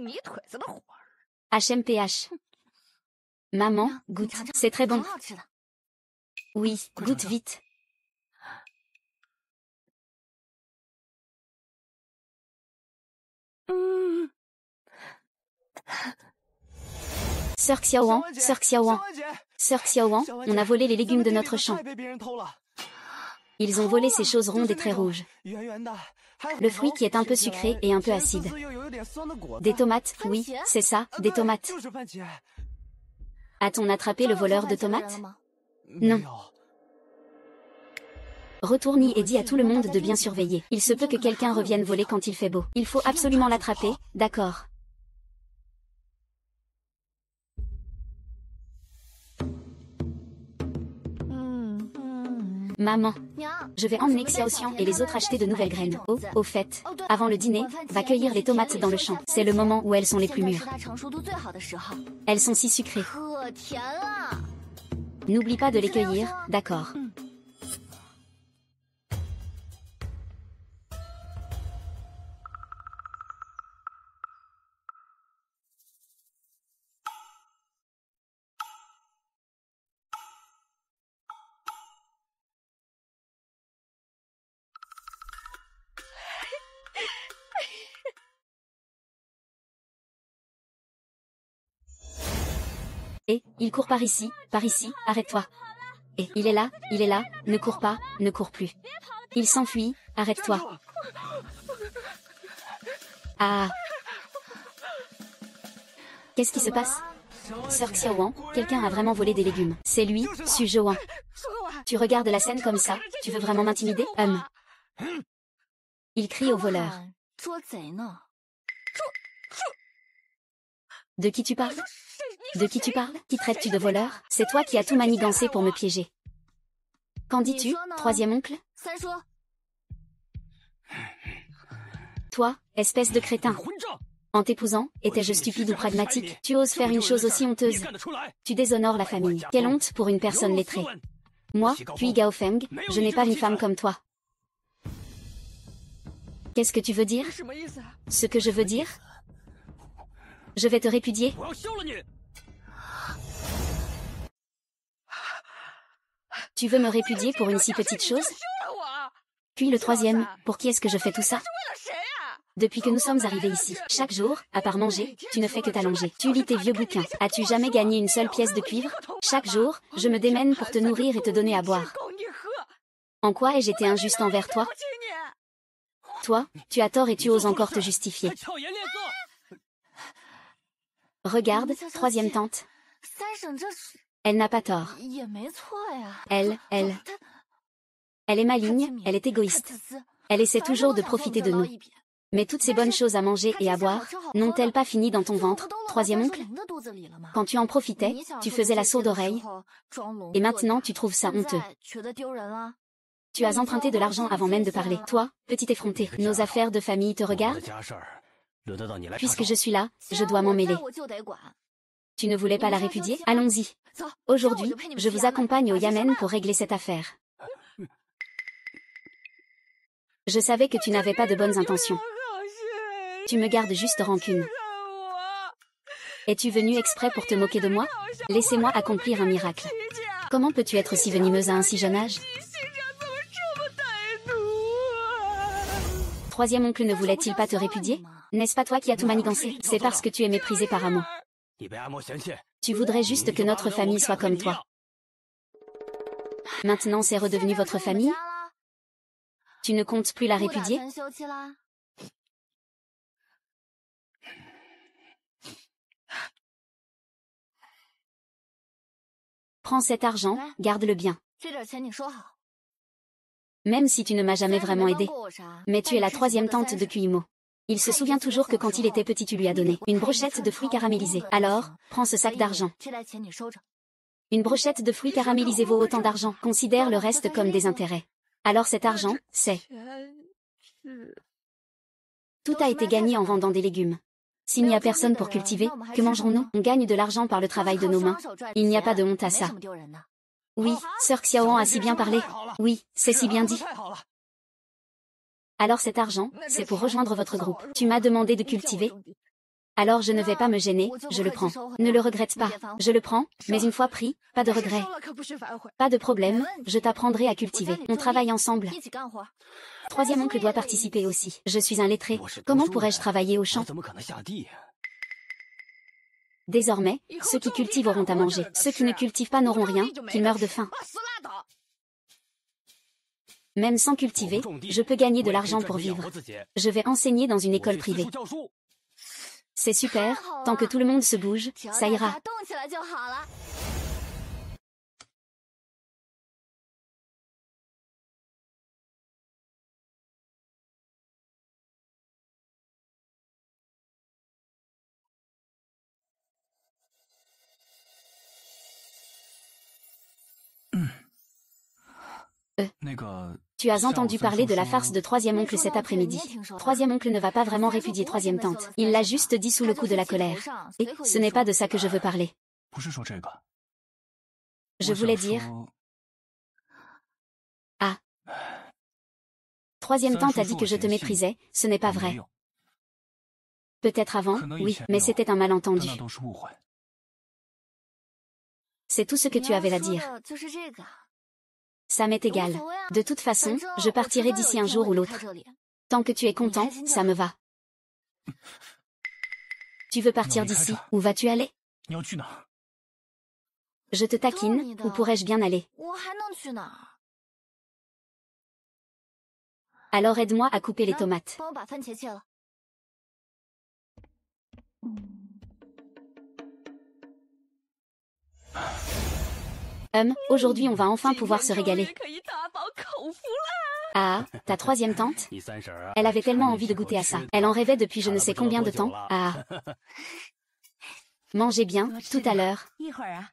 HMPH. Maman, goûte. C'est très bon. Oui, goûte vite. Sœur Xiaoan, on a volé les légumes de notre champ. Ils ont volé ces choses rondes et très rouges. Le fruit qui est un peu sucré et un peu acide. Des tomates, oui, c'est ça, des tomates. A-t-on attrapé le voleur de tomates? Non. Retourne et dis à tout le monde de bien surveiller. Il se peut que quelqu'un revienne voler quand il fait beau. Il faut absolument l'attraper, d'accord? Maman, je vais emmener Xiaoxian et les autres acheter de nouvelles graines. Oh, au fait, avant le dîner, va cueillir les tomates dans le champ. C'est le moment où elles sont les plus mûres. Elles sont si sucrées. N'oublie pas de les cueillir, d'accord? Et, il court par ici, arrête-toi. Et, il est là, ne cours pas, ne cours plus. Il s'enfuit, arrête-toi. Ah. Qu'est-ce qui se passe? Sœur Xiaowang, quelqu'un a vraiment volé des légumes. C'est lui, Xu Zhouan. Tu regardes la scène comme ça, tu veux vraiment m'intimider? Il crie au voleur. De qui tu parles? De qui tu parles? Qui traites-tu de voleur? C'est toi qui as tout manigancé pour me piéger. Qu'en dis-tu, troisième oncle? Toi, espèce de crétin. En t'épousant, étais-je stupide ou pragmatique? Tu oses faire une chose aussi honteuse. Tu déshonores la famille. Quelle honte pour une personne lettrée. Moi, puis Gaofeng, je n'ai pas une femme comme toi. Qu'est-ce que tu veux dire? Ce que je veux dire? Je vais te répudier. Tu veux me répudier pour une si petite chose? Puis le troisième, pour qui est-ce que je fais tout ça? Depuis que nous sommes arrivés ici, chaque jour, à part manger, tu ne fais que t'allonger. Tu lis tes vieux bouquins. As-tu jamais gagné une seule pièce de cuivre? Chaque jour, je me démène pour te nourrir et te donner à boire. En quoi ai-je été injuste envers toi? Toi, tu as tort et tu oses encore te justifier. Regarde, troisième tante. Elle n'a pas tort. Elle est maligne, elle est égoïste. Elle essaie toujours de profiter de nous. Mais toutes ces bonnes choses à manger et à boire, n'ont-elles pas fini dans ton ventre, troisième oncle? Quand tu en profitais, tu faisais la sourde oreille. Et maintenant tu trouves ça honteux. Tu as emprunté de l'argent avant même de parler. Toi, petit effronté, nos affaires de famille te regardent? Puisque je suis là, je dois m'en mêler. Tu ne voulais pas la répudier? Allons-y. Aujourd'hui, je vous accompagne au Yamen pour régler cette affaire. Je savais que tu n'avais pas de bonnes intentions. Tu me gardes juste rancune. Es-tu venu exprès pour te moquer de moi? Laissez-moi accomplir un miracle. Comment peux-tu être si venimeuse à un si jeune âge? Troisième oncle ne voulait-il pas te répudier? N'est-ce pas toi qui as tout manigancé? C'est parce que tu es méprisé par Amon. Tu voudrais juste que notre famille soit comme toi. Maintenant c'est redevenu votre famille? Tu ne comptes plus la répudier? Prends cet argent, garde-le bien. Même si tu ne m'as jamais vraiment aidé. Mais tu es la troisième tante de Kuimo. Il se souvient toujours que quand il était petit tu lui as donné une brochette de fruits caramélisés. Alors, prends ce sac d'argent. Une brochette de fruits caramélisés vaut autant d'argent. Considère le reste comme des intérêts. Alors cet argent, c'est... Tout a été gagné en vendant des légumes. S'il n'y a personne pour cultiver, que mangerons-nous? On gagne de l'argent par le travail de nos mains. Il n'y a pas de honte à ça. Oui, sœur Xiaoan a si bien parlé. Oui, c'est si bien dit. Alors cet argent, c'est pour rejoindre votre groupe. Tu m'as demandé de cultiver. Alors je ne vais pas me gêner, je le prends. Ne le regrette pas. Je le prends, mais une fois pris, pas de regret. Pas de problème, je t'apprendrai à cultiver. On travaille ensemble. Troisième oncle doit participer aussi. Je suis un lettré. Comment pourrais-je travailler au champ? Désormais, ceux qui cultivent auront à manger. Ceux qui ne cultivent pas n'auront rien, qu'ils meurent de faim. Même sans cultiver, je peux gagner de l'argent pour vivre. Je vais enseigner dans une école privée. C'est super, tant que tout le monde se bouge, ça ira. Tu as entendu parler de la farce de troisième oncle cet après-midi. Troisième oncle ne va pas vraiment répudier troisième tante. Il l'a juste dit sous le coup de la colère. Et ce n'est pas de ça que je veux parler. Je voulais dire... Ah. Troisième tante a dit que je te méprisais, ce n'est pas vrai. Peut-être avant, oui, mais c'était un malentendu. C'est tout ce que tu avais à dire. Ça m'est égal. De toute façon, je partirai d'ici un jour ou l'autre. Tant que tu es content, ça me va. Tu veux partir d'ici, où vas-tu aller? Je te taquine, où pourrais-je bien aller? Alors aide-moi à couper les tomates. Aujourd'hui on va enfin pouvoir se régaler. Ah, ta troisième tante? Elle avait tellement envie de goûter à ça. Elle en rêvait depuis je ne sais combien de temps. Ah. Mangez bien, tout à l'heure.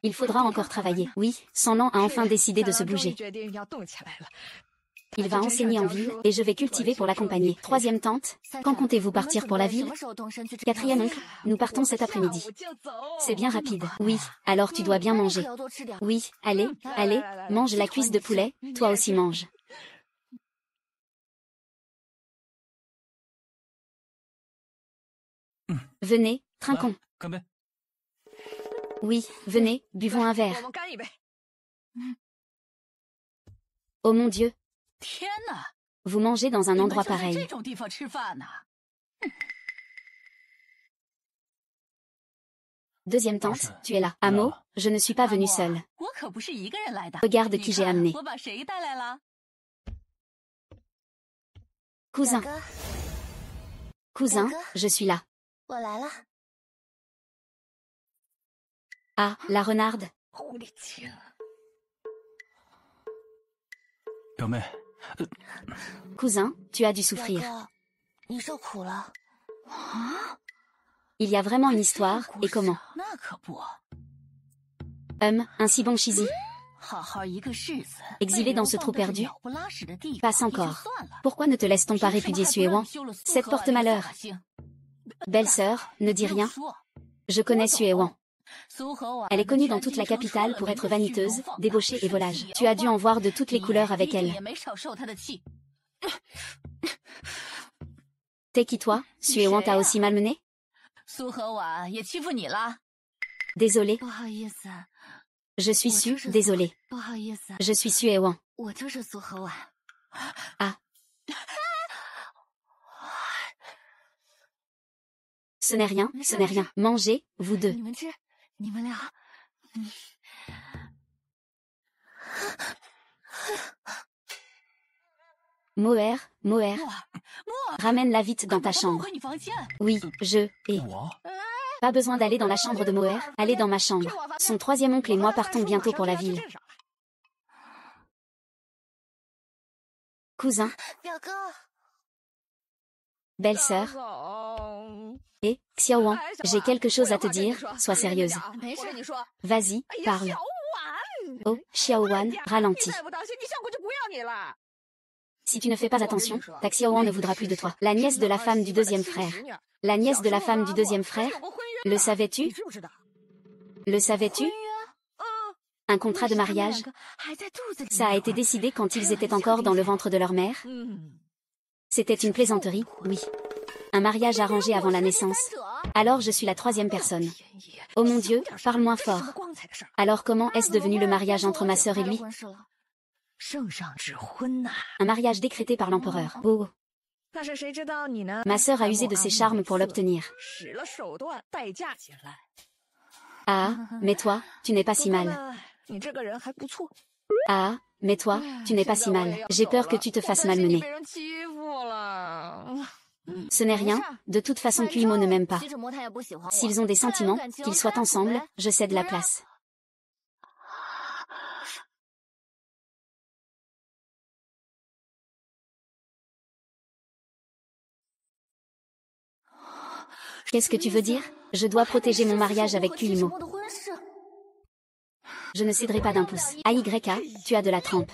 Il faudra encore travailler. Oui, Sanlan a enfin décidé de se bouger. Il va enseigner en ville, et je vais cultiver pour l'accompagner. Troisième tante, quand comptez-vous partir pour la ville? Quatrième oncle, nous partons cet après-midi. C'est bien rapide. Oui, alors tu dois bien manger. Oui, allez, allez, mange la cuisse de poulet, toi aussi mange. Venez, trinquons. Oui, venez, buvons un verre. Oh mon Dieu. Vous mangez dans un endroit pareil. Deuxième tante, tu es là. Amo, je ne suis pas venue seule. Regarde qui j'ai amené. Cousin. Cousin, je suis là. Ah, la renarde. Cousin, tu as dû souffrir. Il y a vraiment une histoire, et comment? Un si bon Shizi. Exilé dans ce trou perdu? Passe encore. Pourquoi ne te laisse-t-on pas répudier Suewan? Cette porte-malheur. Belle-sœur, ne dis rien. Je connais Suewan. Elle est connue dans toute la capitale pour être vaniteuse, débauchée et volage. Tu as dû en voir de toutes les couleurs avec elle. T'es qui toi? Suewan t'a aussi malmené? Désolé. Je suis désolé. Je suis Suewan. Ah. Ce n'est rien, ce n'est rien. Mangez, vous deux. Moher, Moher. Ramène-la vite dans ta chambre. Oui, Pas besoin d'aller dans la chambre de Moher, allez dans ma chambre. Son troisième oncle et moi partons bientôt pour la ville. Cousin. Belle-sœur. Et, Xiaowan, j'ai quelque chose à te dire, sois sérieuse. Vas-y, parle. Oh, Xiaowan, ralentis. Si tu ne fais pas attention, ta Xiaowan ne voudra plus de toi. La nièce de la femme du deuxième frère. La nièce de la femme du deuxième frère? Le savais-tu? Le savais-tu? Un contrat de mariage? Ça a été décidé quand ils étaient encore dans le ventre de leur mère? C'était une plaisanterie, oui. Un mariage arrangé avant la naissance. Alors je suis la troisième personne. Oh mon Dieu, parle moins fort. Alors comment est-ce devenu le mariage entre ma sœur et lui? Un mariage décrété par l'empereur. Oh. Ma sœur a usé de ses charmes pour l'obtenir. Ah, mais toi, tu n'es pas si mal. Ah, mais toi, tu n'es pas si mal. J'ai peur que tu te fasses malmener. Ce n'est rien, de toute façon Kuimo ne m'aime pas. S'ils ont des sentiments, qu'ils soient ensemble, je cède la place. Qu'est-ce que tu veux dire? Je dois protéger mon mariage avec Kuimo. Je ne céderai pas d'un pouce. AYA, tu as de la trempe.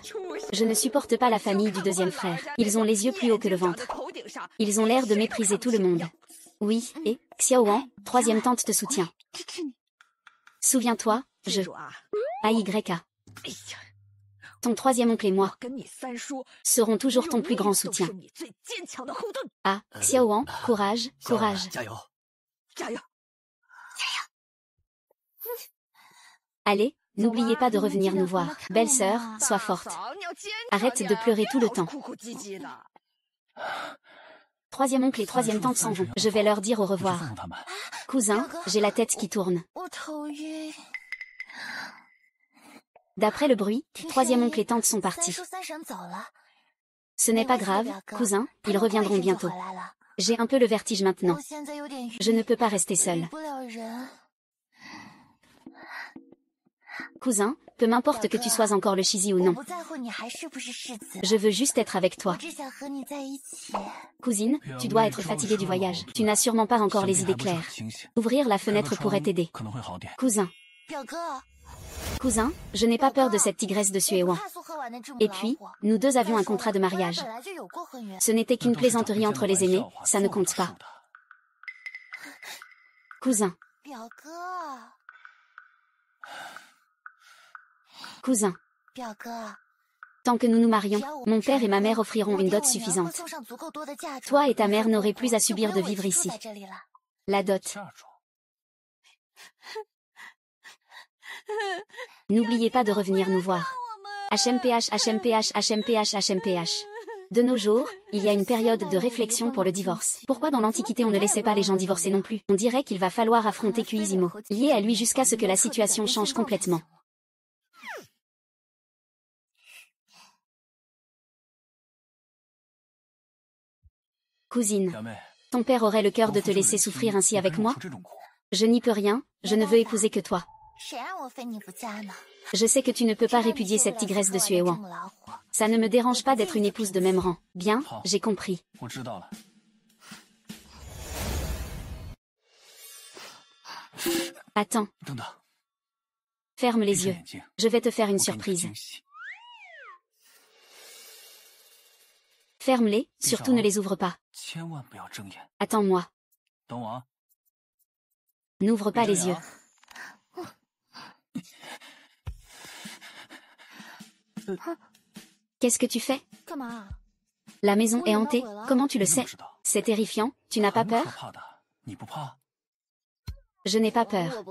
Je ne supporte pas la famille du deuxième frère. Ils ont les yeux plus hauts que le ventre. Ils ont l'air de mépriser tout le monde. Oui, et, Xiaowan, troisième tante te soutient. Souviens-toi, AYA. Ton troisième oncle et moi serons toujours ton plus grand soutien. Ah, Xiaowan, courage, courage. Allez, n'oubliez pas de revenir nous voir. Belle sœur, sois forte. Arrête de pleurer tout le temps. Troisième oncle et troisième tante s'en vont. Je vais leur dire au revoir. Cousin, j'ai la tête qui tourne. D'après le bruit, troisième oncle et tante sont partis. Ce n'est pas grave, cousin, ils reviendront bientôt. J'ai un peu le vertige maintenant. Je ne peux pas rester seule. Cousin, peu m'importe que tu sois encore le Shizi ou non. Je veux juste être avec toi. Cousine, tu dois être fatiguée du voyage. Tu n'as sûrement pas encore les idées claires. Ouvrir la fenêtre pourrait t'aider. Cousin. Cousin, je n'ai pas peur de cette tigresse de Xuewan. Et puis, nous deux avions un contrat de mariage. Ce n'était qu'une plaisanterie entre les aînés, ça ne compte pas. Cousin. Cousin. Tant que nous nous marions, mon père et ma mère offriront une dot suffisante. Toi et ta mère n'aurez plus à subir de vivre ici. La dot. N'oubliez pas de revenir nous voir. HMPH, HMPH, HMPH, HMPH. De nos jours, il y a une période de réflexion pour le divorce. Pourquoi dans l'Antiquité on ne laissait pas les gens divorcer non plus? On dirait qu'il va falloir affronter Kuizimo, lié à lui jusqu'à ce que la situation change complètement. Cousine, ton père aurait le cœur de te laisser souffrir ainsi avec moi? Je n'y peux rien, je ne veux épouser que toi. Je sais que tu ne peux pas répudier cette tigresse de Xuewan. Ça ne me dérange pas d'être une épouse de même rang. Bien, j'ai compris. Attends. Ferme les yeux. Je vais te faire une surprise. Ferme-les, surtout ne les ouvre pas. Attends-moi. N'ouvre pas les yeux. Qu'est-ce que tu fais? La maison est hantée, comment tu le sais? C'est terrifiant, tu n'as pas peur? Je n'ai pas peur.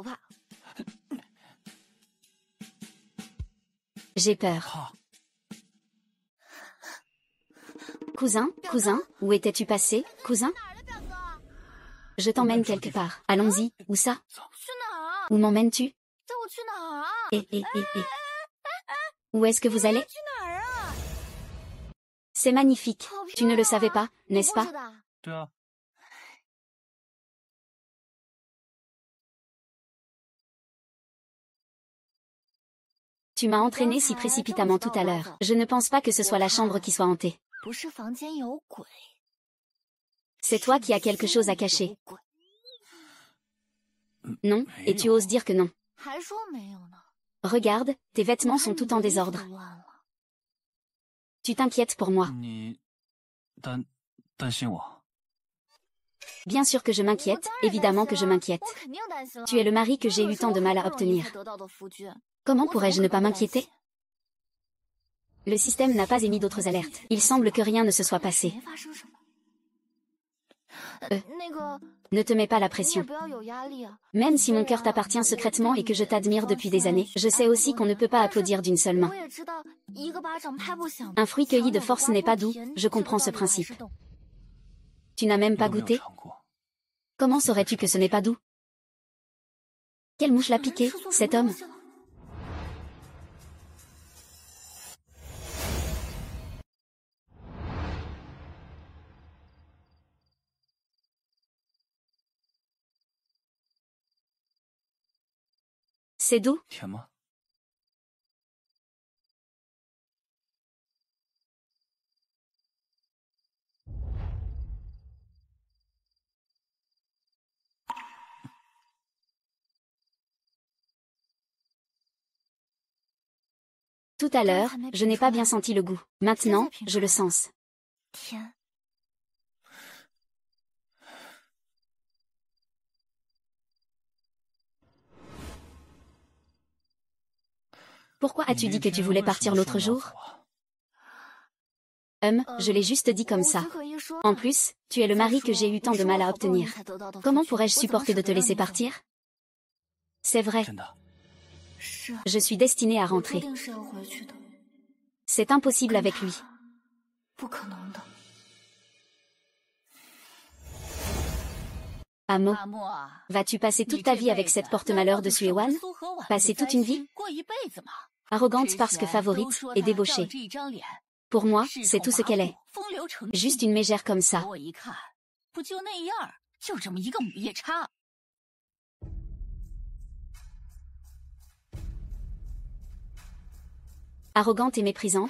J'ai peur. Cousin, où étais-tu passé, cousin? Je t'emmène quelque part. Allons-y, où ça? Où m'emmènes-tu? Où est-ce que vous allez? C'est magnifique. Tu ne le savais pas, n'est-ce pas? Tu m'as entraîné si précipitamment tout à l'heure. Je ne pense pas que ce soit la chambre qui soit hantée. C'est toi qui as quelque chose à cacher. Non, et tu oses dire que non. Regarde, tes vêtements sont tout en désordre. Tu t'inquiètes pour moi. Bien sûr que je m'inquiète, évidemment que je m'inquiète. Tu es le mari que j'ai eu tant de mal à obtenir. Comment pourrais-je ne pas m'inquiéter? Le système n'a pas émis d'autres alertes. Il semble que rien ne se soit passé. Ne te mets pas la pression. Même si mon cœur t'appartient secrètement et que je t'admire depuis des années, je sais aussi qu'on ne peut pas applaudir d'une seule main. Un fruit cueilli de force n'est pas doux, je comprends ce principe. Tu n'as même pas goûté? Comment saurais-tu que ce n'est pas doux? Quelle mouche l'a piqué, cet homme? C'est doux? Tout à l'heure, je n'ai pas bien senti le goût. Maintenant, je le sens. Pourquoi as-tu dit que tu voulais partir l'autre jour? Je l'ai juste dit comme ça. En plus, tu es le mari que j'ai eu tant de mal à obtenir. Comment pourrais-je supporter de te laisser partir? C'est vrai. Je suis destinée à rentrer. C'est impossible avec lui. Amo, vas-tu passer toute ta vie avec cette porte-malheur de Suewan? Passer toute une vie? Arrogante parce que favorite et débauchée. Pour moi, c'est tout ce qu'elle est. Juste une mégère comme ça. Arrogante et méprisante.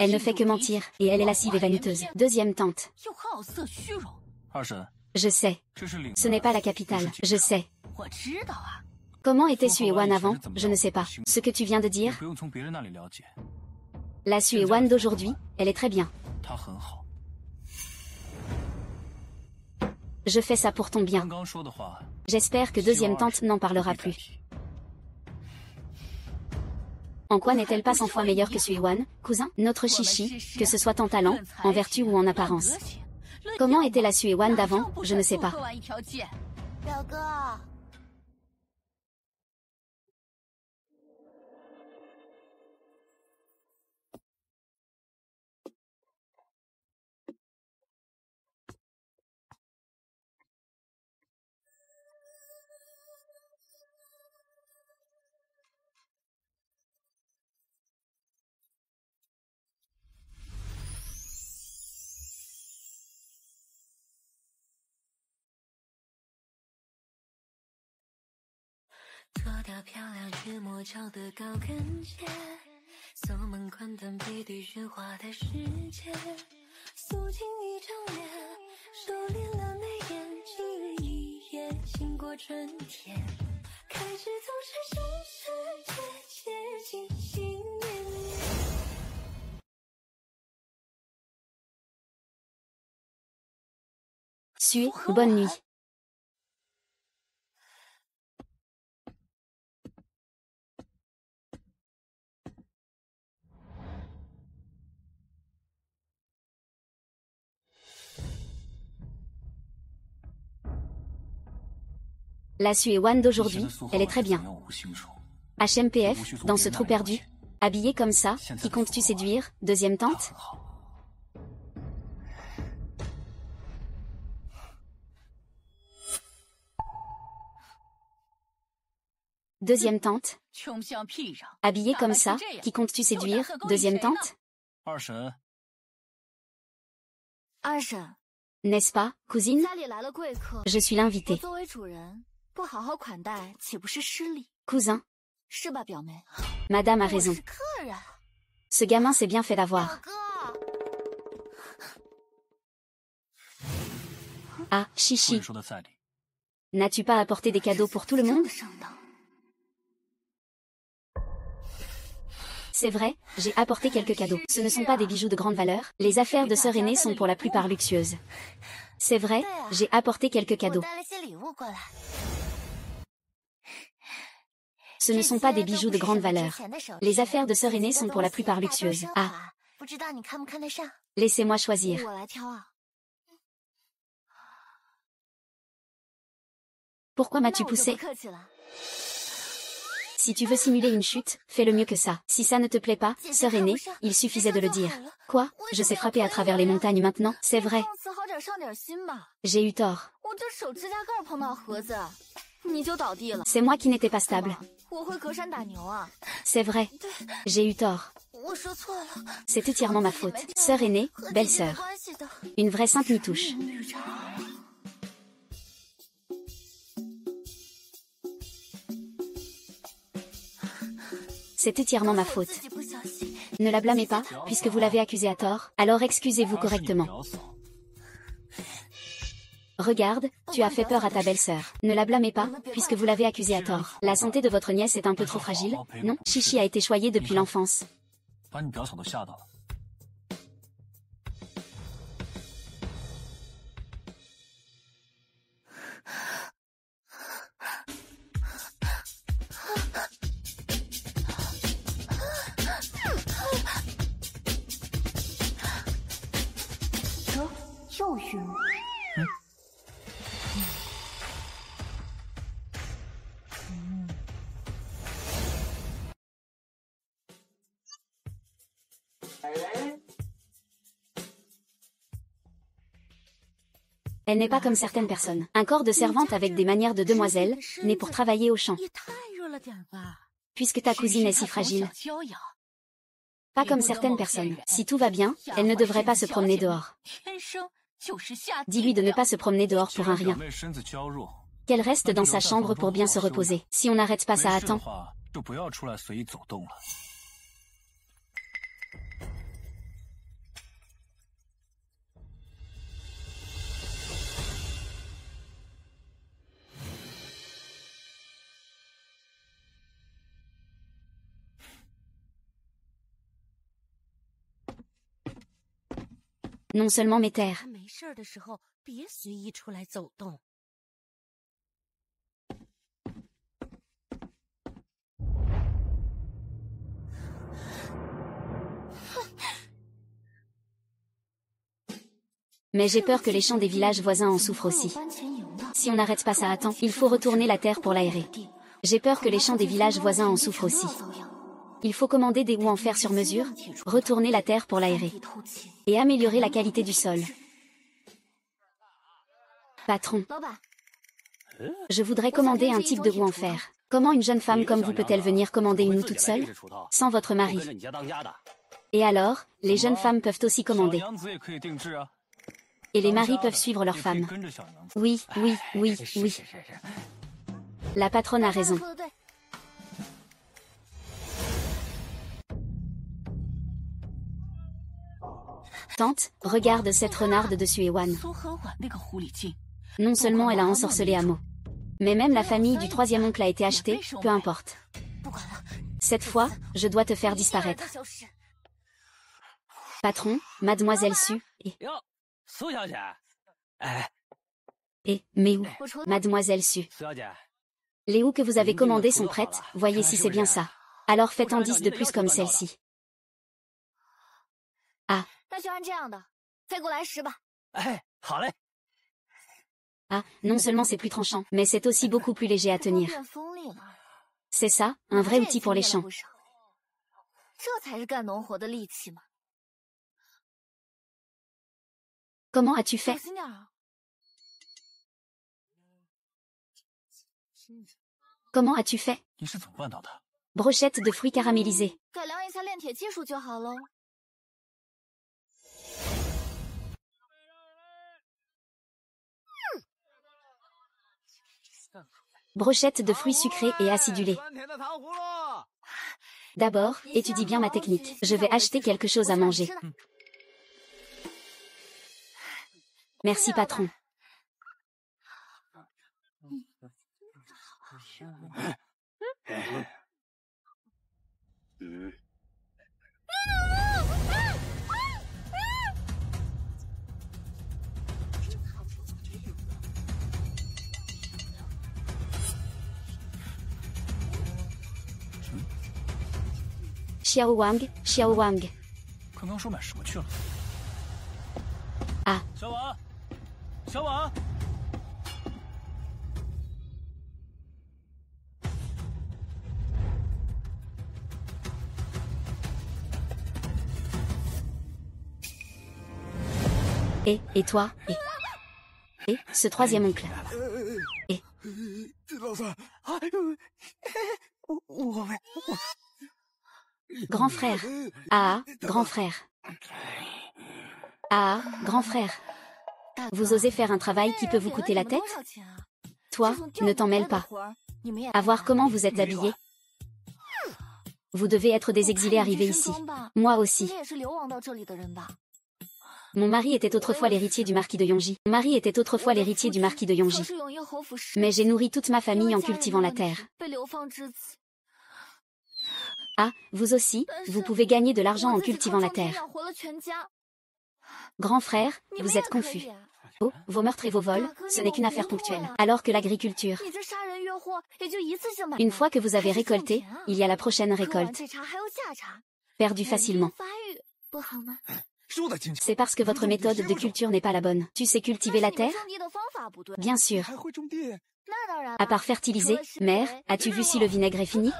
Elle ne fait que mentir, et elle est lascive et vaniteuse. Deuxième tante. Je sais. Ce n'est pas la capitale, je sais. Comment était Suewan avant? Je ne sais pas. Ce que tu viens de dire? La Suewan d'aujourd'hui, elle est très bien. Je fais ça pour ton bien. J'espère que deuxième tante n'en parlera plus. En quoi n'est-elle pas 100 fois meilleure que Suewan, cousin? Notre chichi, que ce soit en talent, en vertu ou en apparence. Comment était la Suewan d'avant? Je ne sais pas. Sue, bonne nuit. La Suewan d'aujourd'hui, elle est très bien. HMPF, dans ce trou perdu. Habillée comme ça, qui comptes-tu séduire, deuxième tante? Deuxième tante. Habillée comme ça, qui comptes-tu séduire, deuxième tante? N'est-ce pas, cousine? Je suis l'invitée. Cousin. Madame a raison. Ce gamin s'est bien fait d'avoir. Ah, chichi. N'as-tu pas apporté des cadeaux pour tout le monde? C'est vrai, j'ai apporté quelques cadeaux. Ce ne sont pas des bijoux de grande valeur. Les affaires de sœur aînée sont pour la plupart luxueuses. C'est vrai, j'ai apporté quelques cadeaux. Ce ne sont pas des bijoux de grande valeur. Les affaires de sœur aînée sont pour la plupart luxueuses. Ah. Laissez-moi choisir. Pourquoi m'as-tu poussé? Si tu veux simuler une chute, fais le mieux que ça. Si ça ne te plaît pas, sœur aînée, il suffisait de le dire. Quoi? Je sais frapper à travers les montagnes maintenant, c'est vrai. J'ai eu tort. C'est moi qui n'étais pas stable. C'est vrai. J'ai eu tort. C'est entièrement ma faute. Sœur aînée, belle-sœur. Une vraie sainte m'y touche. C'est entièrement ma faute. Ne la blâmez pas, puisque vous l'avez accusée à tort, alors excusez-vous correctement. Regarde, tu as fait peur à ta belle-sœur. Ne la blâmez pas, puisque vous l'avez accusée à tort. La santé de votre nièce est un peu trop fragile, non? Chichi a été choyée depuis l'enfance. 把你表嫂都吓到了。又晕了。Elle n'est pas comme certaines personnes. Un corps de servante avec des manières de demoiselle, né pour travailler au champ. Puisque ta cousine est si fragile. Pas comme certaines personnes. Si tout va bien, elle ne devrait pas se promener dehors. Dis-lui de ne pas se promener dehors pour un rien. Qu'elle reste dans sa chambre pour bien se reposer. Si on n'arrête pas ça à temps. « ，non seulement mes terres. 没事的时候别随意出来走动。Mais j'ai peur que les champs des villages voisins en souffrent aussi. Si on n'arrête pas ça à temps, il faut retourner la terre pour l'aérer. J'ai peur que les champs des villages voisins en souffrent aussi. Il faut commander des houes en fer sur mesure, retourner la terre pour l'aérer. Et améliorer la qualité du sol. Patron. Je voudrais commander un type de roue en fer. Comment une jeune femme comme vous peut-elle venir commander une roue toute seule, sans votre mari? Et alors, les jeunes femmes peuvent aussi commander. Et les maris peuvent suivre leurs femmes. Oui, oui, oui, oui. La patronne a raison. Tante, regarde cette renarde de Suewan. Non seulement elle a ensorcelé Amo, mais même la famille du troisième oncle a été achetée, peu importe. Cette fois, je dois te faire disparaître. Patron, mademoiselle Su, mais où? Mademoiselle Su. Les houes que vous avez commandées sont prêtes, voyez si c'est bien ça. Alors faites en 10 de plus comme celle-ci. Ah. Ah, non seulement c'est plus tranchant, mais c'est aussi beaucoup plus léger à tenir. C'est ça, un vrai outil pour les champs. Comment as-tu fait? Comment as-tu fait? Brochette de fruits caramélisés. Brochette de fruits sucrés et acidulés. D'abord, étudie bien ma technique. Je vais acheter quelque chose à manger. Merci patron. Xiao Wang, Xiao Wang. 刚刚说买什么去了？ Ah. 小婉，小婉。 Et toi, et ce troisième oncle. Et. Grand frère. Ah, grand frère. Ah, grand frère. Vous osez faire un travail qui peut vous coûter la tête? Toi, ne t'en mêle pas. À voir comment vous êtes habillés. Vous devez être des exilés arrivés ici. Moi aussi. Mon mari était autrefois l'héritier du marquis de Yongji. Mon mari était autrefois l'héritier du marquis de Yongji. Mais j'ai nourri toute ma famille en cultivant la terre. Ah, vous aussi, vous pouvez gagner de l'argent en cultivant la terre. Grand frère, vous êtes confus. Oh, vos meurtres et vos vols, ce n'est qu'une affaire ponctuelle. Alors que l'agriculture. Une fois que vous avez récolté, il y a la prochaine récolte. Perdu facilement. C'est parce que votre méthode de culture n'est pas la bonne. Tu sais cultiver la terre? Bien sûr. À part fertiliser, mère, as-tu vu si le vinaigre est fini?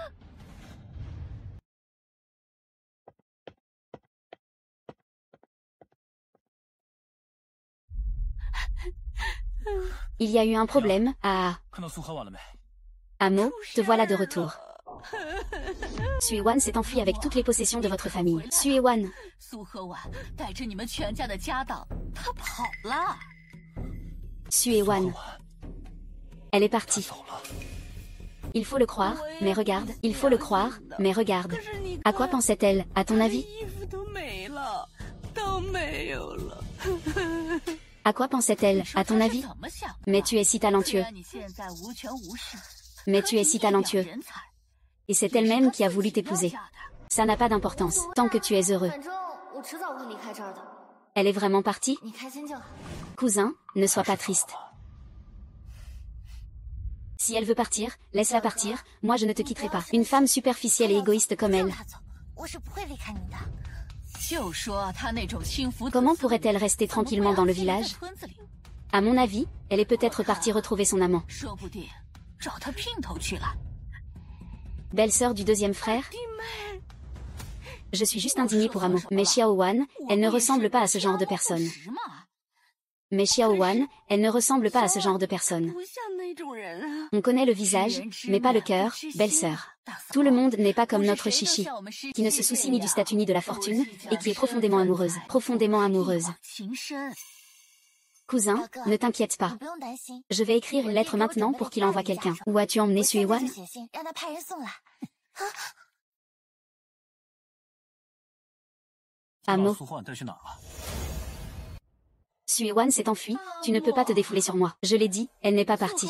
Il y a eu un problème à... Amo, te voilà de retour. Sui-wan s'est enfui avec toutes les possessions de votre famille. Sui-wan. Sui-wan. Elle est partie. Il faut le croire, mais regarde. Il faut le croire, mais regarde. À quoi pensait-elle, à ton avis? À quoi pensait-elle, à ton avis? Mais tu es si talentueux. Mais tu es si talentueux. Et c'est elle-même qui a voulu t'épouser. Ça n'a pas d'importance, tant que tu es heureux. Elle est vraiment partie? Cousin, ne sois pas triste. Si elle veut partir, laisse-la partir, moi je ne te quitterai pas. Une femme superficielle et égoïste comme elle. Comment pourrait-elle rester tranquillement dans le village? À mon avis, elle est peut-être partie retrouver son amant. Belle-sœur du deuxième frère? Je suis juste indignée pour Amo. Mais Xiaowan, elle ne ressemble pas à ce genre de personne. Mais Xiaowan, elle ne ressemble pas à ce genre de personne. On connaît le visage, mais pas le cœur, belle-sœur. Tout le monde n'est pas comme notre Chichi, qui ne se soucie ni du statut ni de la fortune, et qui est profondément amoureuse. Profondément amoureuse. Cousin, ne t'inquiète pas. Je vais écrire une lettre maintenant pour qu'il envoie quelqu'un. Où as-tu emmené Sui-wan? Amo. Sui-wan s'est enfuie, tu ne peux pas te défouler sur moi. Je l'ai dit, elle n'est pas partie.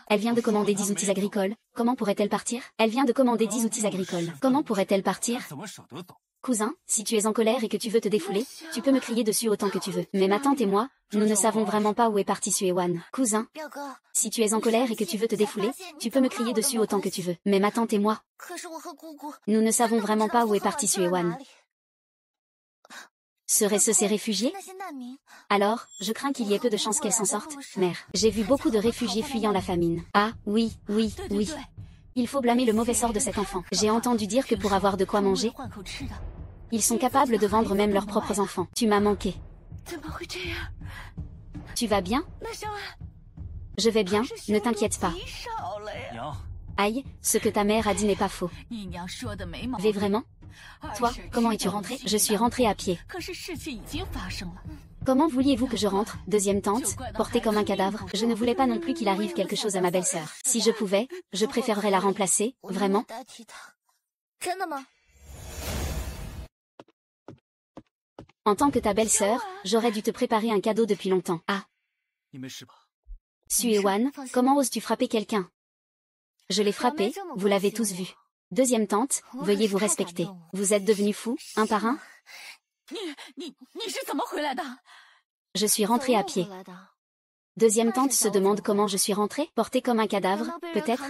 Elle vient de commander 10 outils agricoles. Comment pourrait-elle partir? Elle vient de commander 10 outils agricoles. Comment pourrait-elle partir? Cousin, si tu es en colère et que tu veux te défouler, tu peux me crier dessus autant que tu veux. Mais ma tante et moi, nous ne savons vraiment pas où est parti Sui-wan. Cousin, si tu es en colère et que tu veux te défouler, tu peux me crier dessus autant que tu veux. Mais ma tante et moi, nous ne savons vraiment pas où est parti Sui-wan. Seraient-ce ces réfugiés? Alors, je crains qu'il y ait peu de chances qu'elle s'en sorte, mère. J'ai vu beaucoup de réfugiés fuyant la famine. Ah, oui, oui, oui. Il faut blâmer le mauvais sort de cet enfant. J'ai entendu dire que pour avoir de quoi manger, ils sont capables de vendre même leurs propres enfants. Tu m'as manqué. Tu vas bien? Je vais bien, ne t'inquiète pas. Aïe, ce que ta mère a dit n'est pas faux. Vais vraiment? Toi, comment es-tu rentrée? Je suis rentrée à pied. Comment vouliez-vous que je rentre, deuxième tante, portée comme un cadavre? Je ne voulais pas non plus qu'il arrive quelque chose à ma belle-sœur. Si je pouvais, je préférerais la remplacer, vraiment. En tant que ta belle-sœur, j'aurais dû te préparer un cadeau depuis longtemps. Ah. Sui-wan, comment oses-tu frapper quelqu'un? Je l'ai frappé, vous l'avez tous vu. Deuxième tante, veuillez vous respecter. Vous êtes devenus fous, un par un? Je suis rentrée à pied. Deuxième tante se demande comment je suis rentrée, portée comme un cadavre, peut-être,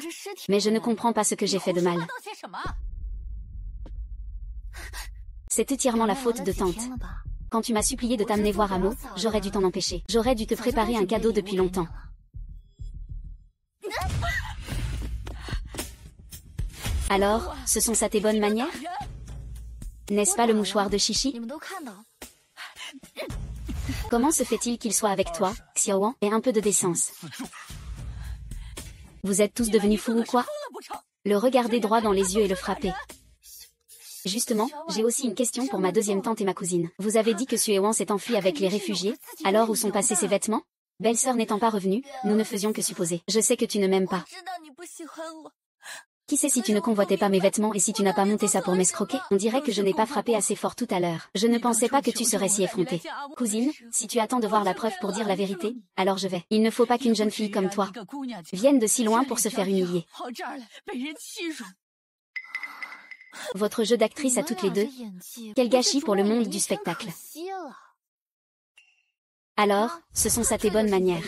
mais je ne comprends pas ce que j'ai fait de mal. C'est entièrement la faute de tante. Quand tu m'as supplié de t'amener voir Amo, j'aurais dû t'en empêcher. J'aurais dû te préparer un cadeau depuis longtemps. Alors, ce sont ça tes bonnes manières? N'est-ce pas le mouchoir de Chichi? Comment se fait-il qu'il soit avec toi, Xiaowan, et un peu de décence? Vous êtes tous devenus fous ou quoi? Le regarder droit dans les yeux et le frapper. Justement, j'ai aussi une question pour ma deuxième tante et ma cousine. Vous avez dit que Sui-wan s'est enfui avec les réfugiés, alors où sont passés ses vêtements? Belle-sœur n'étant pas revenue, nous ne faisions que supposer. Je sais que tu ne m'aimes pas. Qui sait si tu ne convoitais pas mes vêtements et si tu n'as pas monté ça pour m'escroquer? On dirait que je n'ai pas frappé assez fort tout à l'heure. Je ne pensais pas que tu serais si effrontée. Cousine, si tu attends de voir la preuve pour dire la vérité, alors je vais. Il ne faut pas qu'une jeune fille comme toi vienne de si loin pour se faire humilier. Votre jeu d'actrice à toutes les deux, quel gâchis pour le monde du spectacle. Alors, ce sont ça tes bonnes manières.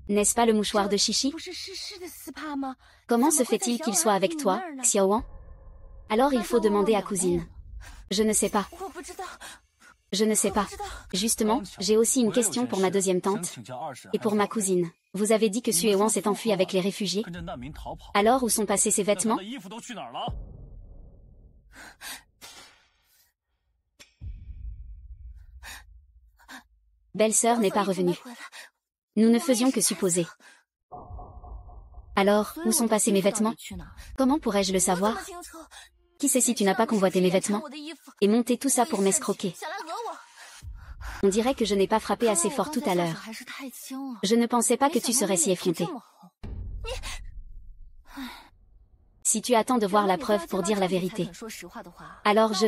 N'est-ce pas le mouchoir de Chichi? Comment se fait-il qu'il soit avec toi, Xiaowan? Alors il faut demander à cousine. Je ne sais pas. Je ne sais pas. Justement, j'ai aussi une question pour ma deuxième tante et pour ma cousine. Vous avez dit que Xuewan s'est enfui avec les réfugiés. Alors où sont passés ses vêtements? Belle-sœur n'est pas revenue. Nous ne faisions que supposer. Alors, où sont passés mes vêtements? Comment pourrais-je le savoir? Qui sait si tu n'as pas convoité mes vêtements et monté tout ça pour m'escroquer? On dirait que je n'ai pas frappé assez fort tout à l'heure. Je ne pensais pas que tu serais si effrontée. Si tu attends de voir la preuve pour dire la vérité, alors je...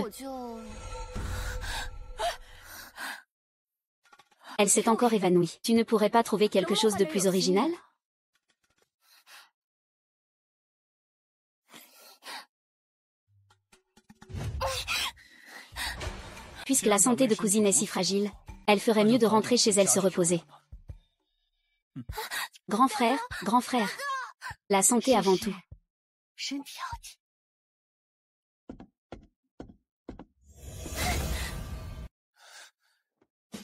Elle s'est encore évanouie. Tu ne pourrais pas trouver quelque chose de plus original? Puisque la santé de cousine est si fragile, elle ferait mieux de rentrer chez elle se reposer. Grand frère, la santé avant tout.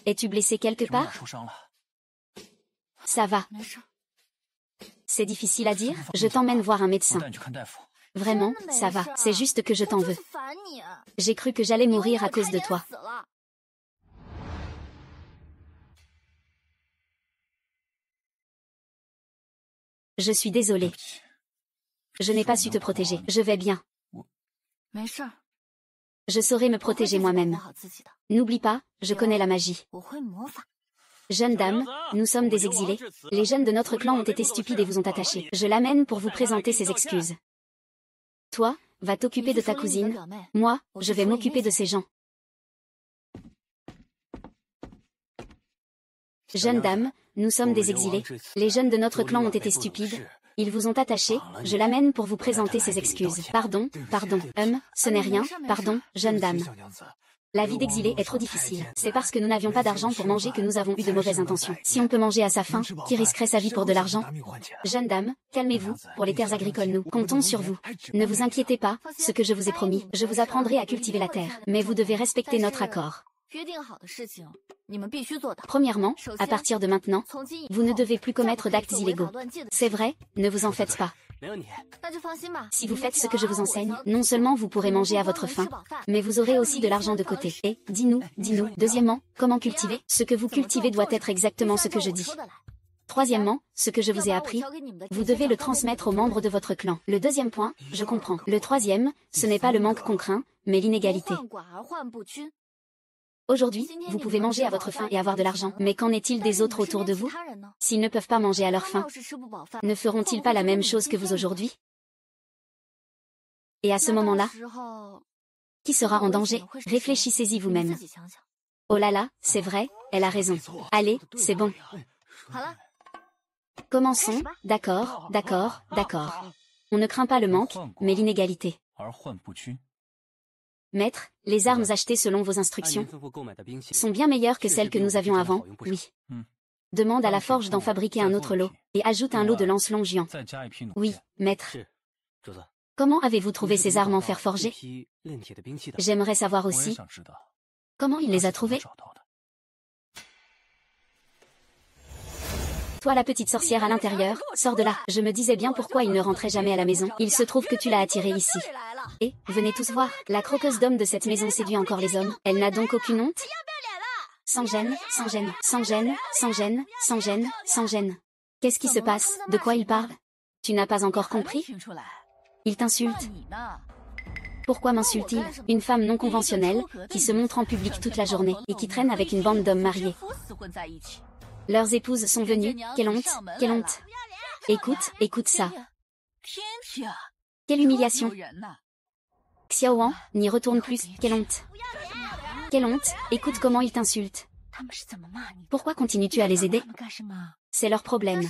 Es-tu blessé quelque part? Ça va. C'est difficile à dire, je t'emmène voir un médecin. Vraiment, ça va, c'est juste que je t'en veux. J'ai cru que j'allais mourir à cause de toi. Je suis désolée. Je n'ai pas su te protéger. Je vais bien. Je saurai me protéger moi-même. N'oublie pas, je connais la magie. Jeune dame, nous sommes des exilés. Les jeunes de notre clan ont été stupides et vous ont attaché. Je l'amène pour vous présenter ses excuses. Toi, va t'occuper de ta cousine. Moi, je vais m'occuper de ces gens. Jeune dame, nous sommes des exilés. Les jeunes de notre clan ont été stupides. Ils vous ont attaché, je l'amène pour vous présenter ses excuses. Pardon, ce n'est rien, pardon, jeune dame. La vie d'exilé est trop difficile. C'est parce que nous n'avions pas d'argent pour manger que nous avons eu de mauvaises intentions. Si on peut manger à sa faim, qui risquerait sa vie pour de l'argent? Jeune dame, calmez-vous, pour les terres agricoles nous comptons sur vous. Ne vous inquiétez pas, ce que je vous ai promis, je vous apprendrai à cultiver la terre. Mais vous devez respecter notre accord. Premièrement, à partir de maintenant, vous ne devez plus commettre d'actes illégaux. C'est vrai, ne vous en faites pas. Si vous faites ce que je vous enseigne, non seulement vous pourrez manger à votre faim, mais vous aurez aussi de l'argent de côté. Et, dis-nous, deuxièmement, comment cultiver? Ce que vous cultivez doit être exactement ce que je dis. Troisièmement, ce que je vous ai appris, vous devez le transmettre aux membres de votre clan. Le deuxième point, je comprends. Le troisième, ce n'est pas le manque qu'on craint, mais l'inégalité. Aujourd'hui, vous pouvez manger à votre faim et avoir de l'argent, mais qu'en est-il des autres autour de vous? S'ils ne peuvent pas manger à leur faim, ne feront-ils pas la même chose que vous aujourd'hui? Et à ce moment-là, qui sera en danger? Réfléchissez-y vous-même. Oh là là, c'est vrai, elle a raison. Allez, c'est bon. Commençons, d'accord. On ne craint pas le manque, mais l'inégalité. Maître, les armes achetées selon vos instructions sont bien meilleures que celles que nous avions avant, oui. Demande à la forge d'en fabriquer un autre lot, et ajoute un lot de lance-longiants. Oui, maître. Comment avez-vous trouvé ces armes en fer forgé? J'aimerais savoir aussi comment il les a trouvées. Toi la petite sorcière à l'intérieur, sors de là. Je me disais bien pourquoi il ne rentrait jamais à la maison. Il se trouve que tu l'as attiré ici. Et, venez tous voir, la croqueuse d'hommes de cette maison séduit encore les hommes. Elle n'a donc aucune honte? Sans gêne. Qu'est-ce qui se passe? De quoi il parle? Tu n'as pas encore compris? Il t'insulte. Pourquoi m'insulte-t-il? Une femme non conventionnelle, qui se montre en public toute la journée, et qui traîne avec une bande d'hommes mariés. Leurs épouses sont venues, quelle honte. Écoute ça. Quelle humiliation. Xiao Wang, n'y retourne plus, quelle honte. Quelle honte, écoute comment ils t'insultent. Pourquoi continues-tu à les aider? C'est leur problème.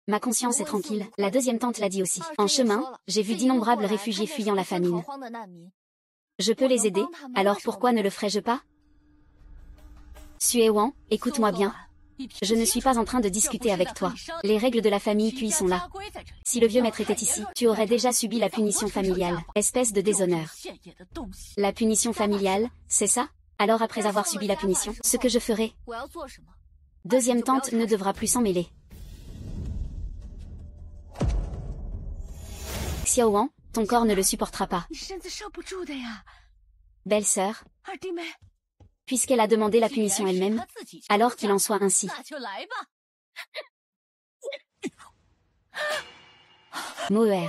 Ma conscience est tranquille, la deuxième tante l'a dit aussi. En chemin, j'ai vu d'innombrables réfugiés fuyant la famine. Je peux les aider, alors pourquoi ne le ferais-je pas? Xue Wang, écoute-moi bien. Je ne suis pas en train de discuter avec toi. Les règles de la famille puis sont là. Si le vieux maître était ici, tu aurais déjà subi la punition familiale. Espèce de déshonneur. La punition familiale, c'est ça? Alors après avoir subi la punition, ce que je ferai. Deuxième tante ne devra plus s'en mêler. Xiao Wang, ton corps ne le supportera pas. Belle-sœur. Puisqu'elle a demandé la punition elle-même, alors qu'il en soit ainsi. Moer.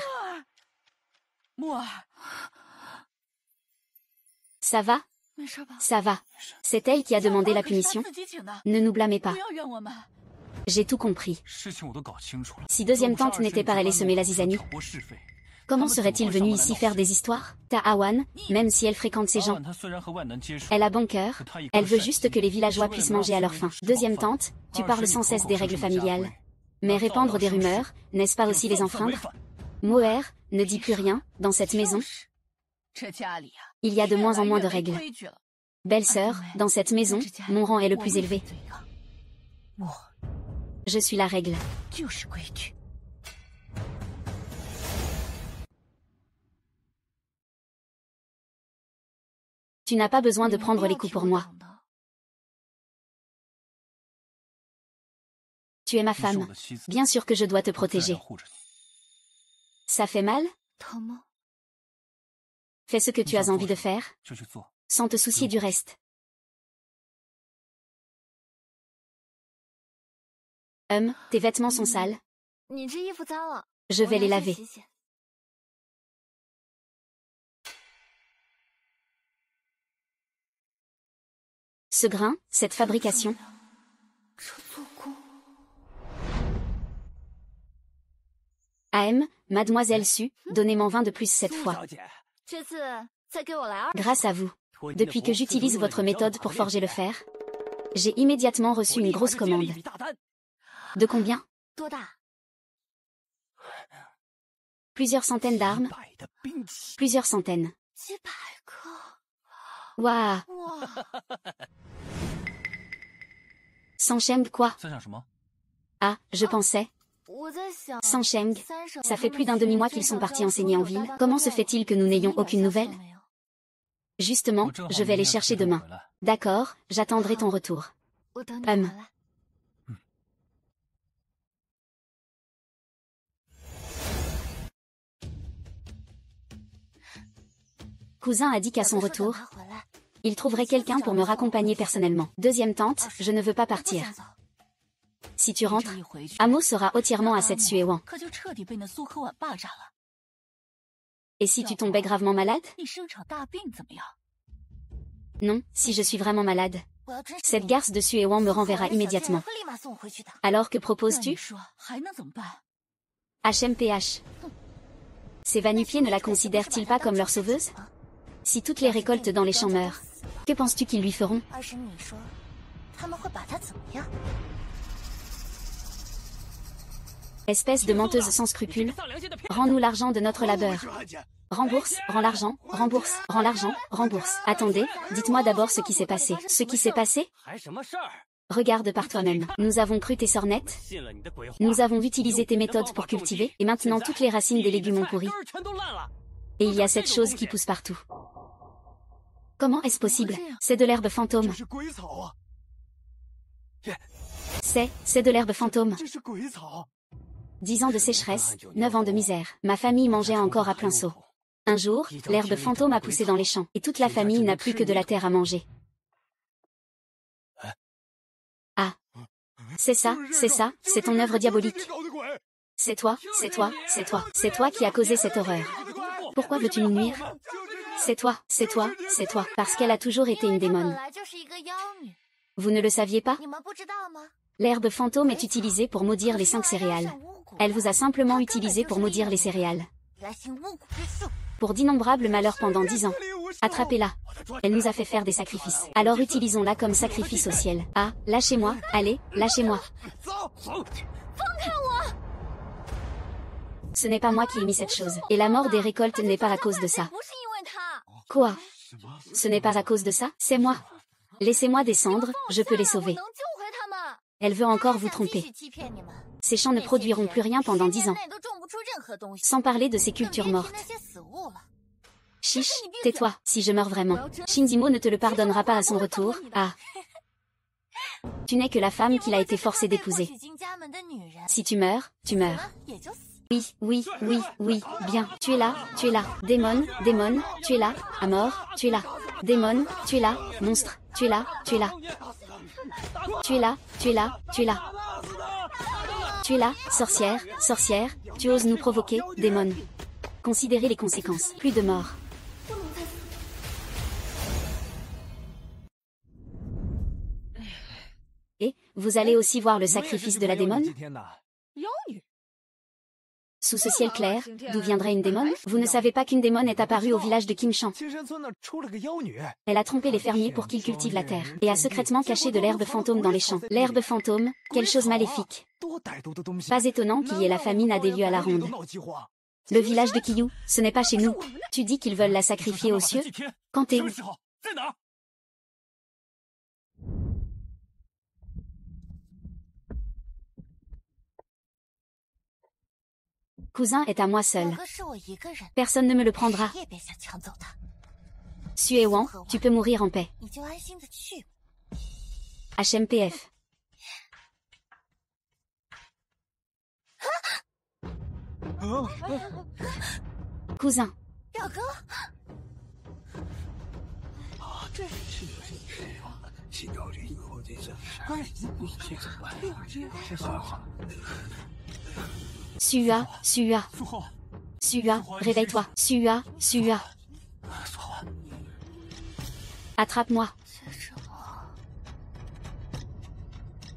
Ça va? Ça va. C'est elle qui a demandé la punition? Ne nous blâmez pas. J'ai tout compris. Si deuxième tante n'était pas allée semer la zizanie, comment serait-il venu ici faire des histoires? Ta Awan, même si elle fréquente ces gens. Elle a bon cœur, elle veut juste que les villageois puissent manger à leur faim. Deuxième tante, tu parles sans cesse des règles familiales. Mais répandre des rumeurs, n'est-ce pas aussi les enfreindre? Moer, ne dis plus rien, dans cette maison. Il y a de moins en moins de règles. Belle-sœur, dans cette maison, mon rang est le plus élevé. Je suis la règle. Tu n'as pas besoin de prendre les coups pour moi. Tu es ma femme. Bien sûr que je dois te protéger. Ça fait mal? Fais ce que tu as envie de faire, sans te soucier du reste. Tes vêtements sont sales. Je vais les laver. Ce grain, cette fabrication. Mademoiselle Su, donnez-moi 20 de plus cette fois. Grâce à vous. Depuis que j'utilise votre méthode pour forger le fer, j'ai immédiatement reçu une grosse commande. De combien? Plusieurs centaines d'armes. Plusieurs centaines. Waouh. Sansheng quoi? Ah, je pensais. Sansheng, ça fait plus d'un demi-mois qu'ils sont partis enseigner en ville. Comment se fait-il que nous n'ayons aucune nouvelle? Justement, je vais les chercher demain. D'accord, j'attendrai ton retour. Cousin a dit qu'à son retour, il trouverait quelqu'un pour me raccompagner personnellement. Deuxième tante, je ne veux pas partir. Si tu rentres, Amo sera entièrement à cette Xue Wang. Et si tu tombais gravement malade? Non, si je suis vraiment malade. Cette garce de Xue Wang me renverra immédiatement. Alors que proposes-tu? HMPH. Ces va-nu-pieds ne la considèrent-ils pas comme leur sauveuse? Si toutes les récoltes dans les champs meurent, que penses-tu qu'ils lui feront? Espèce de menteuse sans scrupules, rends-nous l'argent de notre labeur. Rembourse, rends l'argent, rembourse, rends l'argent, rembourse. Attendez, dites-moi d'abord ce qui s'est passé. Ce qui s'est passé? Regarde par toi-même. Nous avons cru tes sornettes. Nous avons utilisé tes méthodes pour cultiver, et maintenant toutes les racines des légumes ont pourri. Et il y a cette chose qui pousse partout. Comment est-ce possible? C'est de l'herbe fantôme. C'est de l'herbe fantôme. 10 ans de sécheresse, 9 ans de misère. Ma famille mangeait encore à plein seau. Un jour, l'herbe fantôme a poussé dans les champs, et toute la famille n'a plus que de la terre à manger. Ah. C'est ça, c'est ton œuvre diabolique. C'est toi qui as causé cette horreur. Pourquoi veux-tu nous nuire? C'est toi, parce qu'elle a toujours été une démone. Vous ne le saviez pas? L'herbe fantôme est utilisée pour maudire les 5 céréales. Elle vous a simplement utilisé pour maudire les céréales. Pour d'innombrables malheurs pendant 10 ans. Attrapez-la. Elle nous a fait faire des sacrifices. Alors utilisons-la comme sacrifice au ciel. Ah, lâchez-moi, allez, lâchez-moi. Ce n'est pas moi qui ai mis cette chose. Et la mort des récoltes n'est pas à cause de ça. Quoi? Ce n'est pas à cause de ça, c'est moi. Laissez-moi descendre, je peux les sauver. Elle veut encore vous tromper. Ces champs ne produiront plus rien pendant 10 ans. Sans parler de ces cultures mortes. Chiche, tais-toi, si je meurs vraiment. Shinzimo ne te le pardonnera pas à son retour. Ah. Tu n'es que la femme qu'il a été forcé d'épouser. Si tu meurs, tu meurs. Oui, oui, oui, oui, bien. Tu es là, tu es là. Démon, démon, tu es là. À mort, tu es là. Démon, tu es là. Monstre, tu es là, tu es là. Tu es là, tu es là, tu es là. Tu es là, sorcière, sorcière, tu oses nous provoquer, démon. Considérez les conséquences. Plus de morts. Et, vous allez aussi voir le sacrifice de la démone? Sous ce ciel clair, d'où viendrait une démone? Vous ne savez pas qu'une démone est apparue au village de Kimchan. Elle a trompé les fermiers pour qu'ils cultivent la terre, et a secrètement caché de l'herbe fantôme dans les champs. L'herbe fantôme, quelle chose maléfique. Pas étonnant qu'il y ait la famine à des lieux à la ronde. Le village de Kiyu, ce n'est pas chez nous. Tu dis qu'ils veulent la sacrifier aux cieux? Quand t'es où? Cousin est à moi seul. Personne ne me le prendra. Sue Wang, tu peux mourir en paix. HMPF. Cousin. Sua, Sua. Sua, réveille-toi. Sua, Sua. Attrape-moi.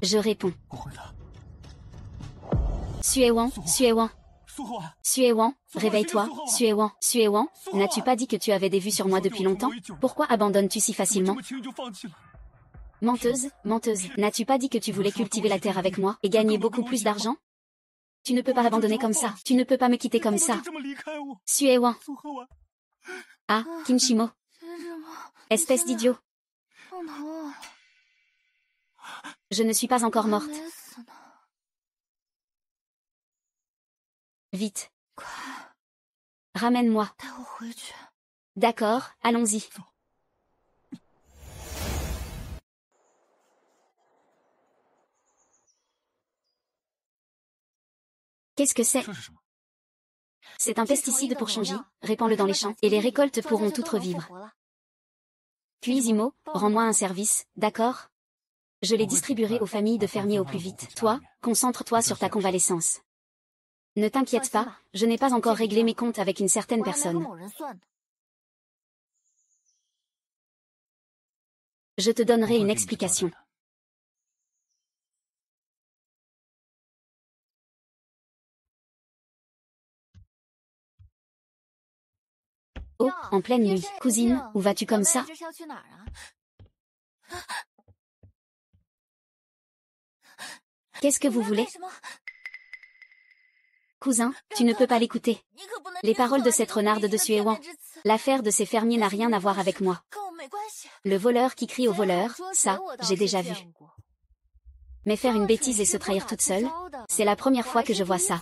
Je réponds. Suewang, Suewang. Suewang, réveille-toi. Suewang, Suewang, n'as-tu pas dit que tu avais des vues sur moi depuis longtemps? Pourquoi abandonnes-tu si facilement? Menteuse, menteuse, n'as-tu pas dit que tu voulais cultiver la terre avec moi et gagner beaucoup plus d'argent? Tu ne peux pas abandonner comme ça. Tu ne peux pas me quitter comme ça. Suewang. Ah, Kinshimo. Espèce d'idiot. Je ne suis pas encore morte. Vite. Ramène-moi. D'accord, allons-y. Qu'est-ce que c'est? C'est un pesticide pour Shonji, répands-le dans les champs, et les récoltes pourront toutes revivre. Puis Imo, rends-moi un service, d'accord? Je les distribuerai aux familles de fermiers au plus vite. Toi, concentre-toi sur ta convalescence. Ne t'inquiète pas, je n'ai pas encore réglé mes comptes avec une certaine personne. Je te donnerai une explication. Oh, en pleine nuit. Cousine, où vas-tu comme ça? Qu'est-ce que vous voulez? Cousin, tu ne peux pas l'écouter. Les paroles de cette renarde de Suewang. L'affaire de ces fermiers n'a rien à voir avec moi. Le voleur qui crie au voleur, ça, j'ai déjà vu. Mais faire une bêtise et se trahir toute seule, c'est la première fois que je vois ça.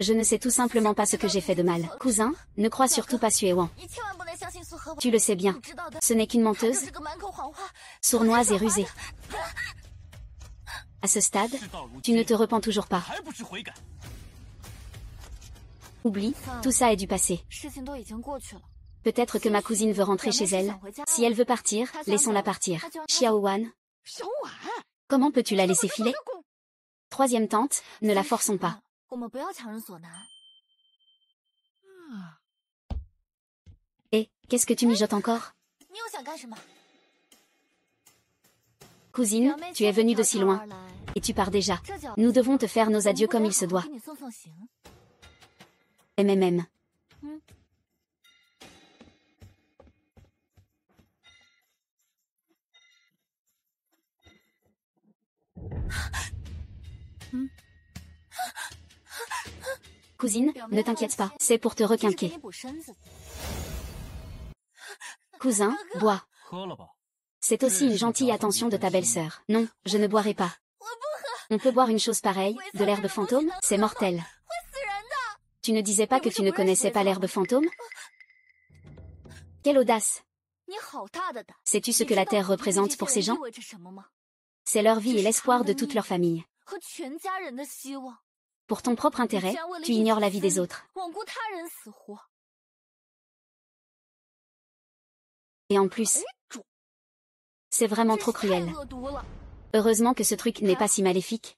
Je ne sais tout simplement pas ce que j'ai fait de mal. Cousin, ne crois surtout pas Suewang. Tu le sais bien. Ce n'est qu'une menteuse, sournoise et rusée. À ce stade, tu ne te repens toujours pas. Oublie, tout ça est du passé. Peut-être que ma cousine veut rentrer chez elle. Si elle veut partir, laissons-la partir. Xiaowan. Comment peux-tu la laisser filer? Troisième tante, ne la forçons pas. Et, qu'est-ce que tu mijotes encore? Cousine, tu es venue de si loin. Et tu pars déjà. Nous devons te faire nos adieux comme il se doit. MMM. Cousine, ne t'inquiète pas, c'est pour te requinquer. Cousin, bois. C'est aussi une gentille attention de ta belle-sœur. Non, je ne boirai pas. On peut boire une chose pareille, de l'herbe fantôme, c'est mortel. Tu ne disais pas que tu ne connaissais pas l'herbe fantôme? Quelle audace! Sais-tu ce que la terre représente pour ces gens? C'est leur vie et l'espoir de toute leur famille. Pour ton propre intérêt, tu ignores la vie des autres. Et en plus, c'est vraiment trop cruel. Heureusement que ce truc n'est pas si maléfique.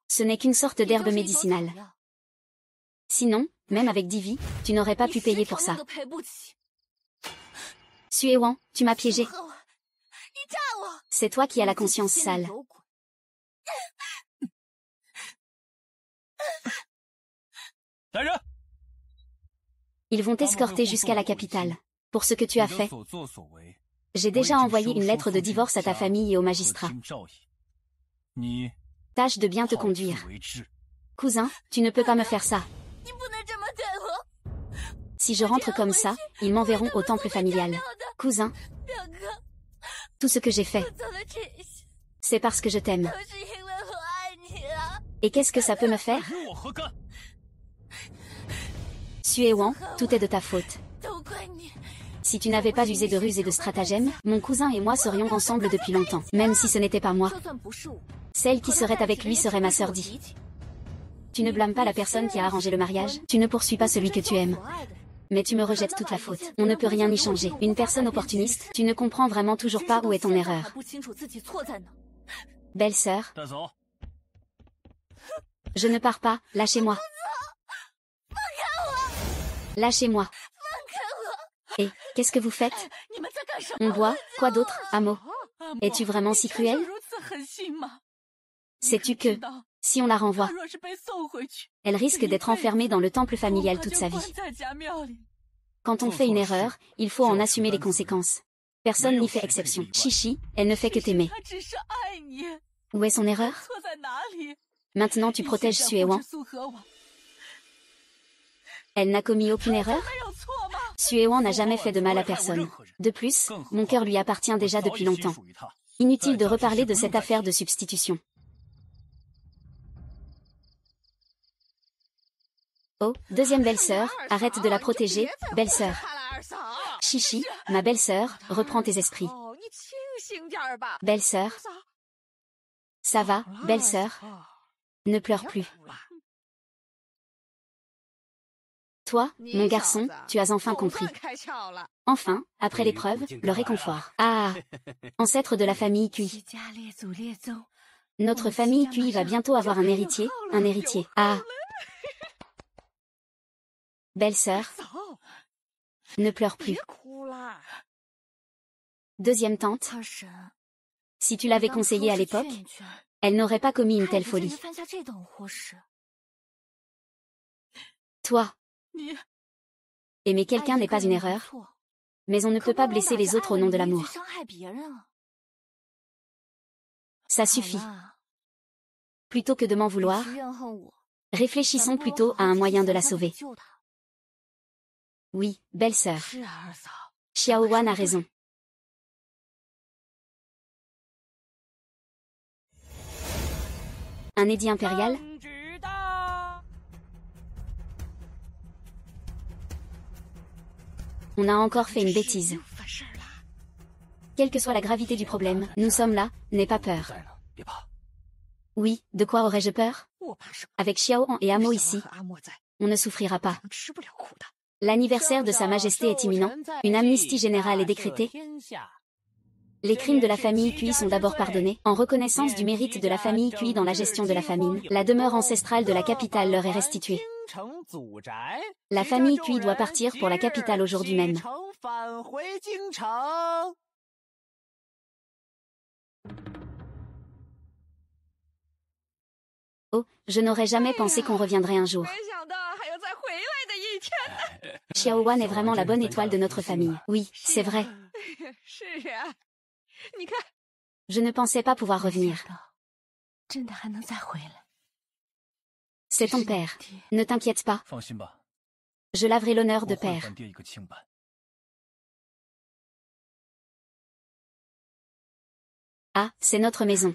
Ce n'est qu'une sorte d'herbe médicinale. Sinon, même avec 10 vies, tu n'aurais pas pu payer pour ça. Suéwan, tu m'as piégé. C'est toi qui as la conscience sale. Ils vont t'escorter jusqu'à la capitale. Pour ce que tu as fait. J'ai déjà envoyé une lettre de divorce à ta famille et au magistrat. Tâche de bien te conduire. Cousin, tu ne peux pas me faire ça. Si je rentre comme ça, ils m'enverront au temple familial. Cousin, tout ce que j'ai fait, c'est parce que je t'aime. Et qu'est-ce que ça peut me faire? Suéwan, tout est de ta faute. Si tu n'avais pas usé de ruse et de stratagème, mon cousin et moi serions ensemble depuis longtemps. Même si ce n'était pas moi. Celle qui serait avec lui serait ma sœur Di. Tu ne blâmes pas la personne qui a arrangé le mariage. Tu ne poursuis pas celui que tu aimes. Mais tu me rejettes toute la faute. On ne peut rien y changer. Une personne opportuniste, tu ne comprends vraiment toujours pas où est ton erreur. Belle-sœur. Je ne pars pas, lâchez-moi. Lâchez-moi. Et, qu'est-ce que vous faites? On boit, quoi d'autre, Amo? Es-tu vraiment si cruel? Sais-tu que, si on la renvoie, elle risque d'être enfermée dans le temple familial toute sa vie. Quand on fait une erreur, il faut en assumer les conséquences. Personne n'y fait exception. Chichi, elle ne fait que t'aimer. Où est son erreur? Maintenant tu protèges Suéwan. Elle n'a commis aucune erreur? Suéwan n'a jamais fait de mal à personne. De plus, mon cœur lui appartient déjà depuis longtemps. Inutile de reparler de cette affaire de substitution. Oh, deuxième belle-sœur, arrête de la protéger, belle-sœur. Chichi, ma belle-sœur, reprends tes esprits. Belle-sœur. Ça va, belle-sœur? Ne pleure plus. Toi, mon garçon, tu as enfin compris. Enfin, après l'épreuve, le réconfort. Ah, ancêtre de la famille Cui. Notre famille Cui va bientôt avoir un héritier, Ah. Belle-sœur, ne pleure plus. Deuxième tante, si tu l'avais conseillée à l'époque, elle n'aurait pas commis une telle folie. Toi, aimer quelqu'un n'est pas une erreur, mais on ne peut pas blesser les autres au nom de l'amour. Ça suffit. Plutôt que de m'en vouloir, réfléchissons plutôt à un moyen de la sauver. Oui, belle-sœur. Xiaowan a raison. Un édit impérial? On a encore fait une bêtise. Quelle que soit la gravité du problème, nous sommes là, n'aie pas peur. Oui, de quoi aurais-je peur? Avec Xiaoan et Amo ici, on ne souffrira pas. L'anniversaire de Sa Majesté est imminent, une amnistie générale est décrétée. Les crimes de la famille Cui sont d'abord pardonnés, en reconnaissance du mérite de la famille Cui dans la gestion de la famine. La demeure ancestrale de la capitale leur est restituée. La famille Cui doit partir pour la capitale aujourd'hui même. Je n'aurais jamais pensé qu'on reviendrait un jour. Xiao Wan est vraiment la bonne étoile de notre famille. Oui, c'est vrai. Je ne pensais pas pouvoir revenir. C'est ton père. Ne t'inquiète pas. Je laverai l'honneur de père. Ah, c'est notre maison.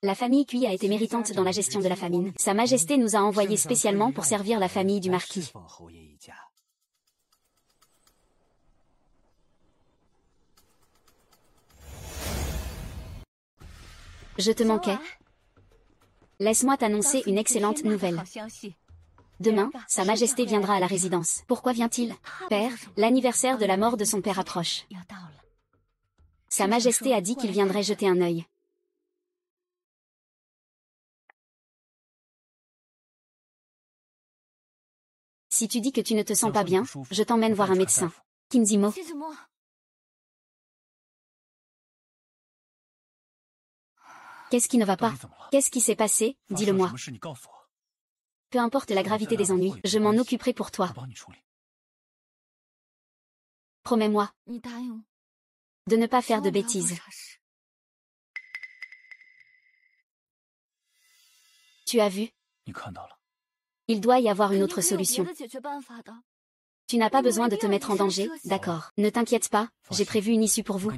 La famille Cui a été méritante dans la gestion de la famine. Sa Majesté nous a envoyés spécialement pour servir la famille du marquis. Je te manquais. Laisse-moi t'annoncer une excellente nouvelle. Demain, Sa Majesté viendra à la résidence. Pourquoi vient-il? Père, l'anniversaire de la mort de son père approche. Sa Majesté a dit qu'il viendrait jeter un œil. Si tu dis que tu ne te sens pas bien, je t'emmène voir un médecin. Kinzimo. Qu'est-ce qui ne va pas? Qu'est-ce qui s'est passé? Dis-le-moi. Peu importe la gravité des ennuis, je m'en occuperai pour toi. Promets-moi de ne pas faire de bêtises. Tu as vu? Il doit y avoir une autre solution. Tu n'as pas besoin de te mettre en danger, d'accord. Ne t'inquiète pas, j'ai prévu une issue pour vous.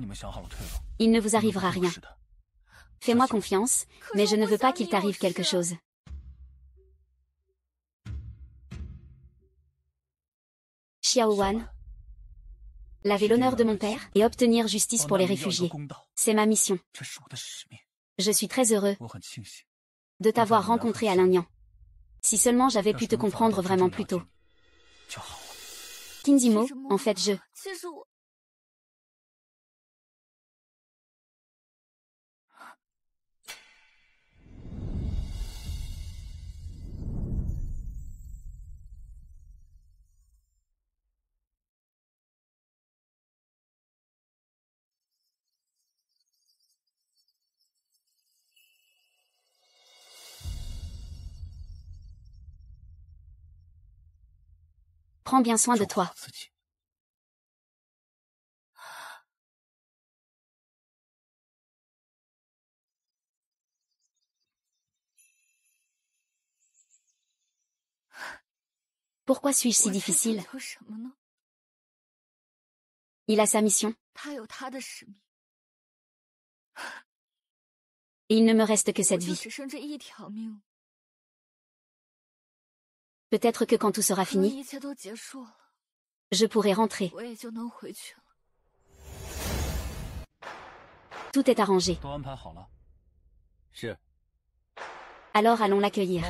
Il ne vous arrivera rien. Fais-moi confiance, mais je ne veux pas qu'il t'arrive quelque chose. Xiao Wan. Laver l'honneur de mon père et obtenir justice pour les réfugiés. C'est ma mission. Je suis très heureux de t'avoir rencontré à Lingnan. Si seulement j'avais pu te comprendre vraiment plus tôt. Kinzimo, en fait je... Prends bien soin de toi. Pourquoi suis-je si difficile? Il a sa mission. Et il ne me reste que cette vie. Peut-être que quand tout sera fini, je pourrai rentrer. Tout est arrangé. Alors allons l'accueillir.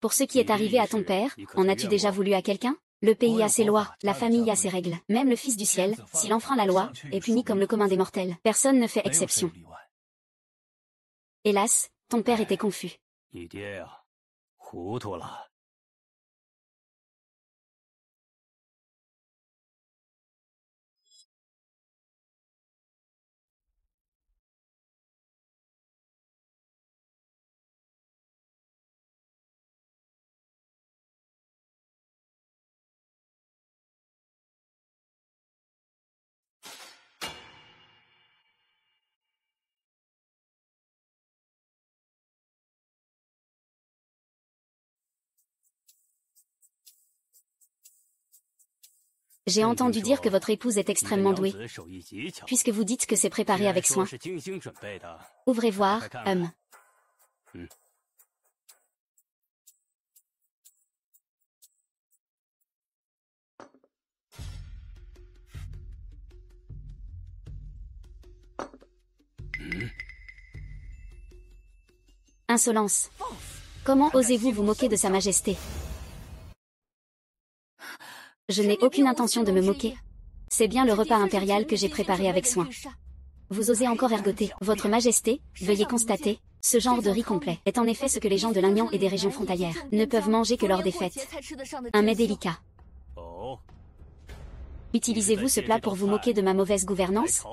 Pour ce qui est arrivé à ton père, en as-tu déjà voulu à quelqu'un? Le pays a ses lois, la famille a ses règles. Même le Fils du ciel, s'il enfreint la loi, est puni comme le commun des mortels. Personne ne fait exception. Hélas, ton père était confus. J'ai entendu dire que votre épouse est extrêmement douée. Puisque vous dites que c'est préparé avec soin. Ouvrez voir, Insolence. Comment osez-vous vous moquer de Sa Majesté? Je n'ai aucune intention de me moquer. C'est bien le repas impérial que j'ai préparé avec soin. Vous osez encore ergoter. Votre Majesté, veuillez constater, ce genre de riz complet est en effet ce que les gens de l'Agnan et des régions frontalières ne peuvent manger que lors des fêtes. Un mets délicat. Utilisez-vous ce plat pour vous moquer de ma mauvaise gouvernance?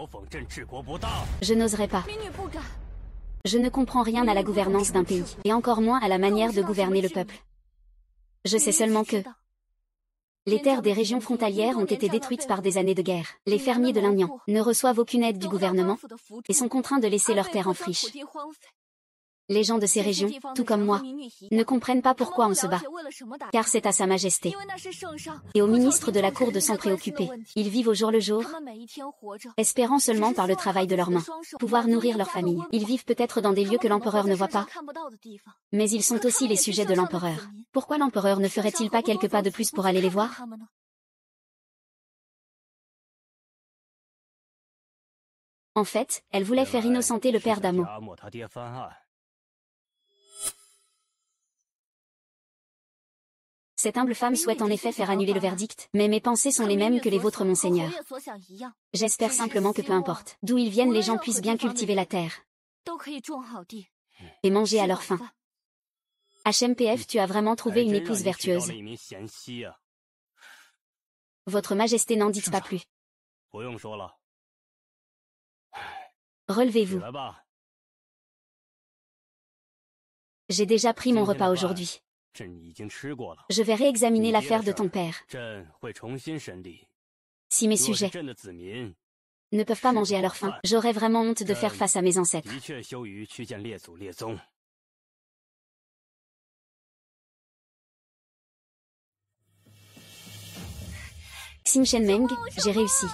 Je n'oserais pas. Je ne comprends rien à la gouvernance d'un pays, et encore moins à la manière de gouverner le peuple. Je sais seulement que les terres des régions frontalières ont été détruites par des années de guerre. Les fermiers de l'Agnan ne reçoivent aucune aide du gouvernement et sont contraints de laisser leurs terres en friche. Les gens de ces régions, tout comme moi, ne comprennent pas pourquoi on se bat, car c'est à Sa Majesté et au ministre de la Cour de s'en préoccuper. Ils vivent au jour le jour, espérant seulement par le travail de leurs mains pouvoir nourrir leur famille. Ils vivent peut-être dans des lieux que l'empereur ne voit pas, mais ils sont aussi les sujets de l'empereur. Pourquoi l'empereur ne ferait-il pas quelques pas de plus pour aller les voir? En fait, elle voulait faire innocenter le père d'Amo. Cette humble femme souhaite en effet faire annuler le verdict, mais mes pensées sont les mêmes que les vôtres, monseigneur. J'espère simplement que peu importe d'où ils viennent, les gens puissent bien cultiver la terre et manger à leur faim. HMPF, tu as vraiment trouvé une épouse vertueuse. Votre Majesté, n'en dites pas plus. Relevez-vous. J'ai déjà pris mon repas aujourd'hui. Je vais réexaminer l'affaire de ton père. Si mes sujets ne peuvent pas manger à leur faim, j'aurais vraiment honte de faire face à mes ancêtres. Xin Shenmeng, j'ai réussi.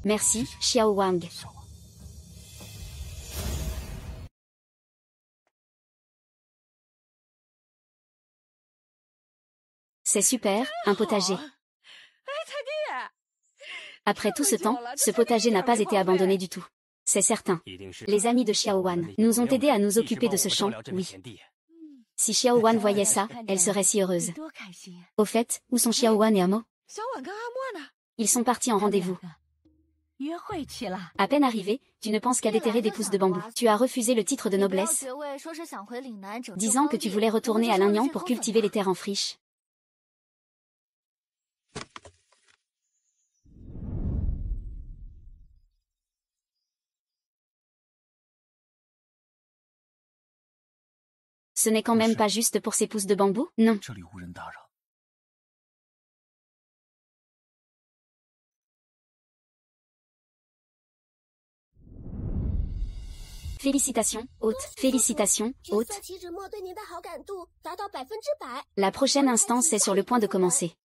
Merci, Xiao Wang. C'est super, un potager. Après tout ce temps, ce potager n'a pas été abandonné du tout. C'est certain. Les amis de Xiao Wan nous ont aidés à nous occuper de ce champ, oui. Si Xiao Wan voyait ça, elle serait si heureuse. Au fait, où sont Xiao Wan et Amo? Ils sont partis en rendez-vous. À peine arrivé, tu ne penses qu'à déterrer des pousses de bambou. Tu as refusé le titre de noblesse, disant que tu voulais retourner à l'Agnan pour cultiver les terres en friche. Ce n'est quand même pas juste pour ces pousses de bambou, non. Félicitations, hôte. Félicitations, hôte. La prochaine instance est sur le point de commencer.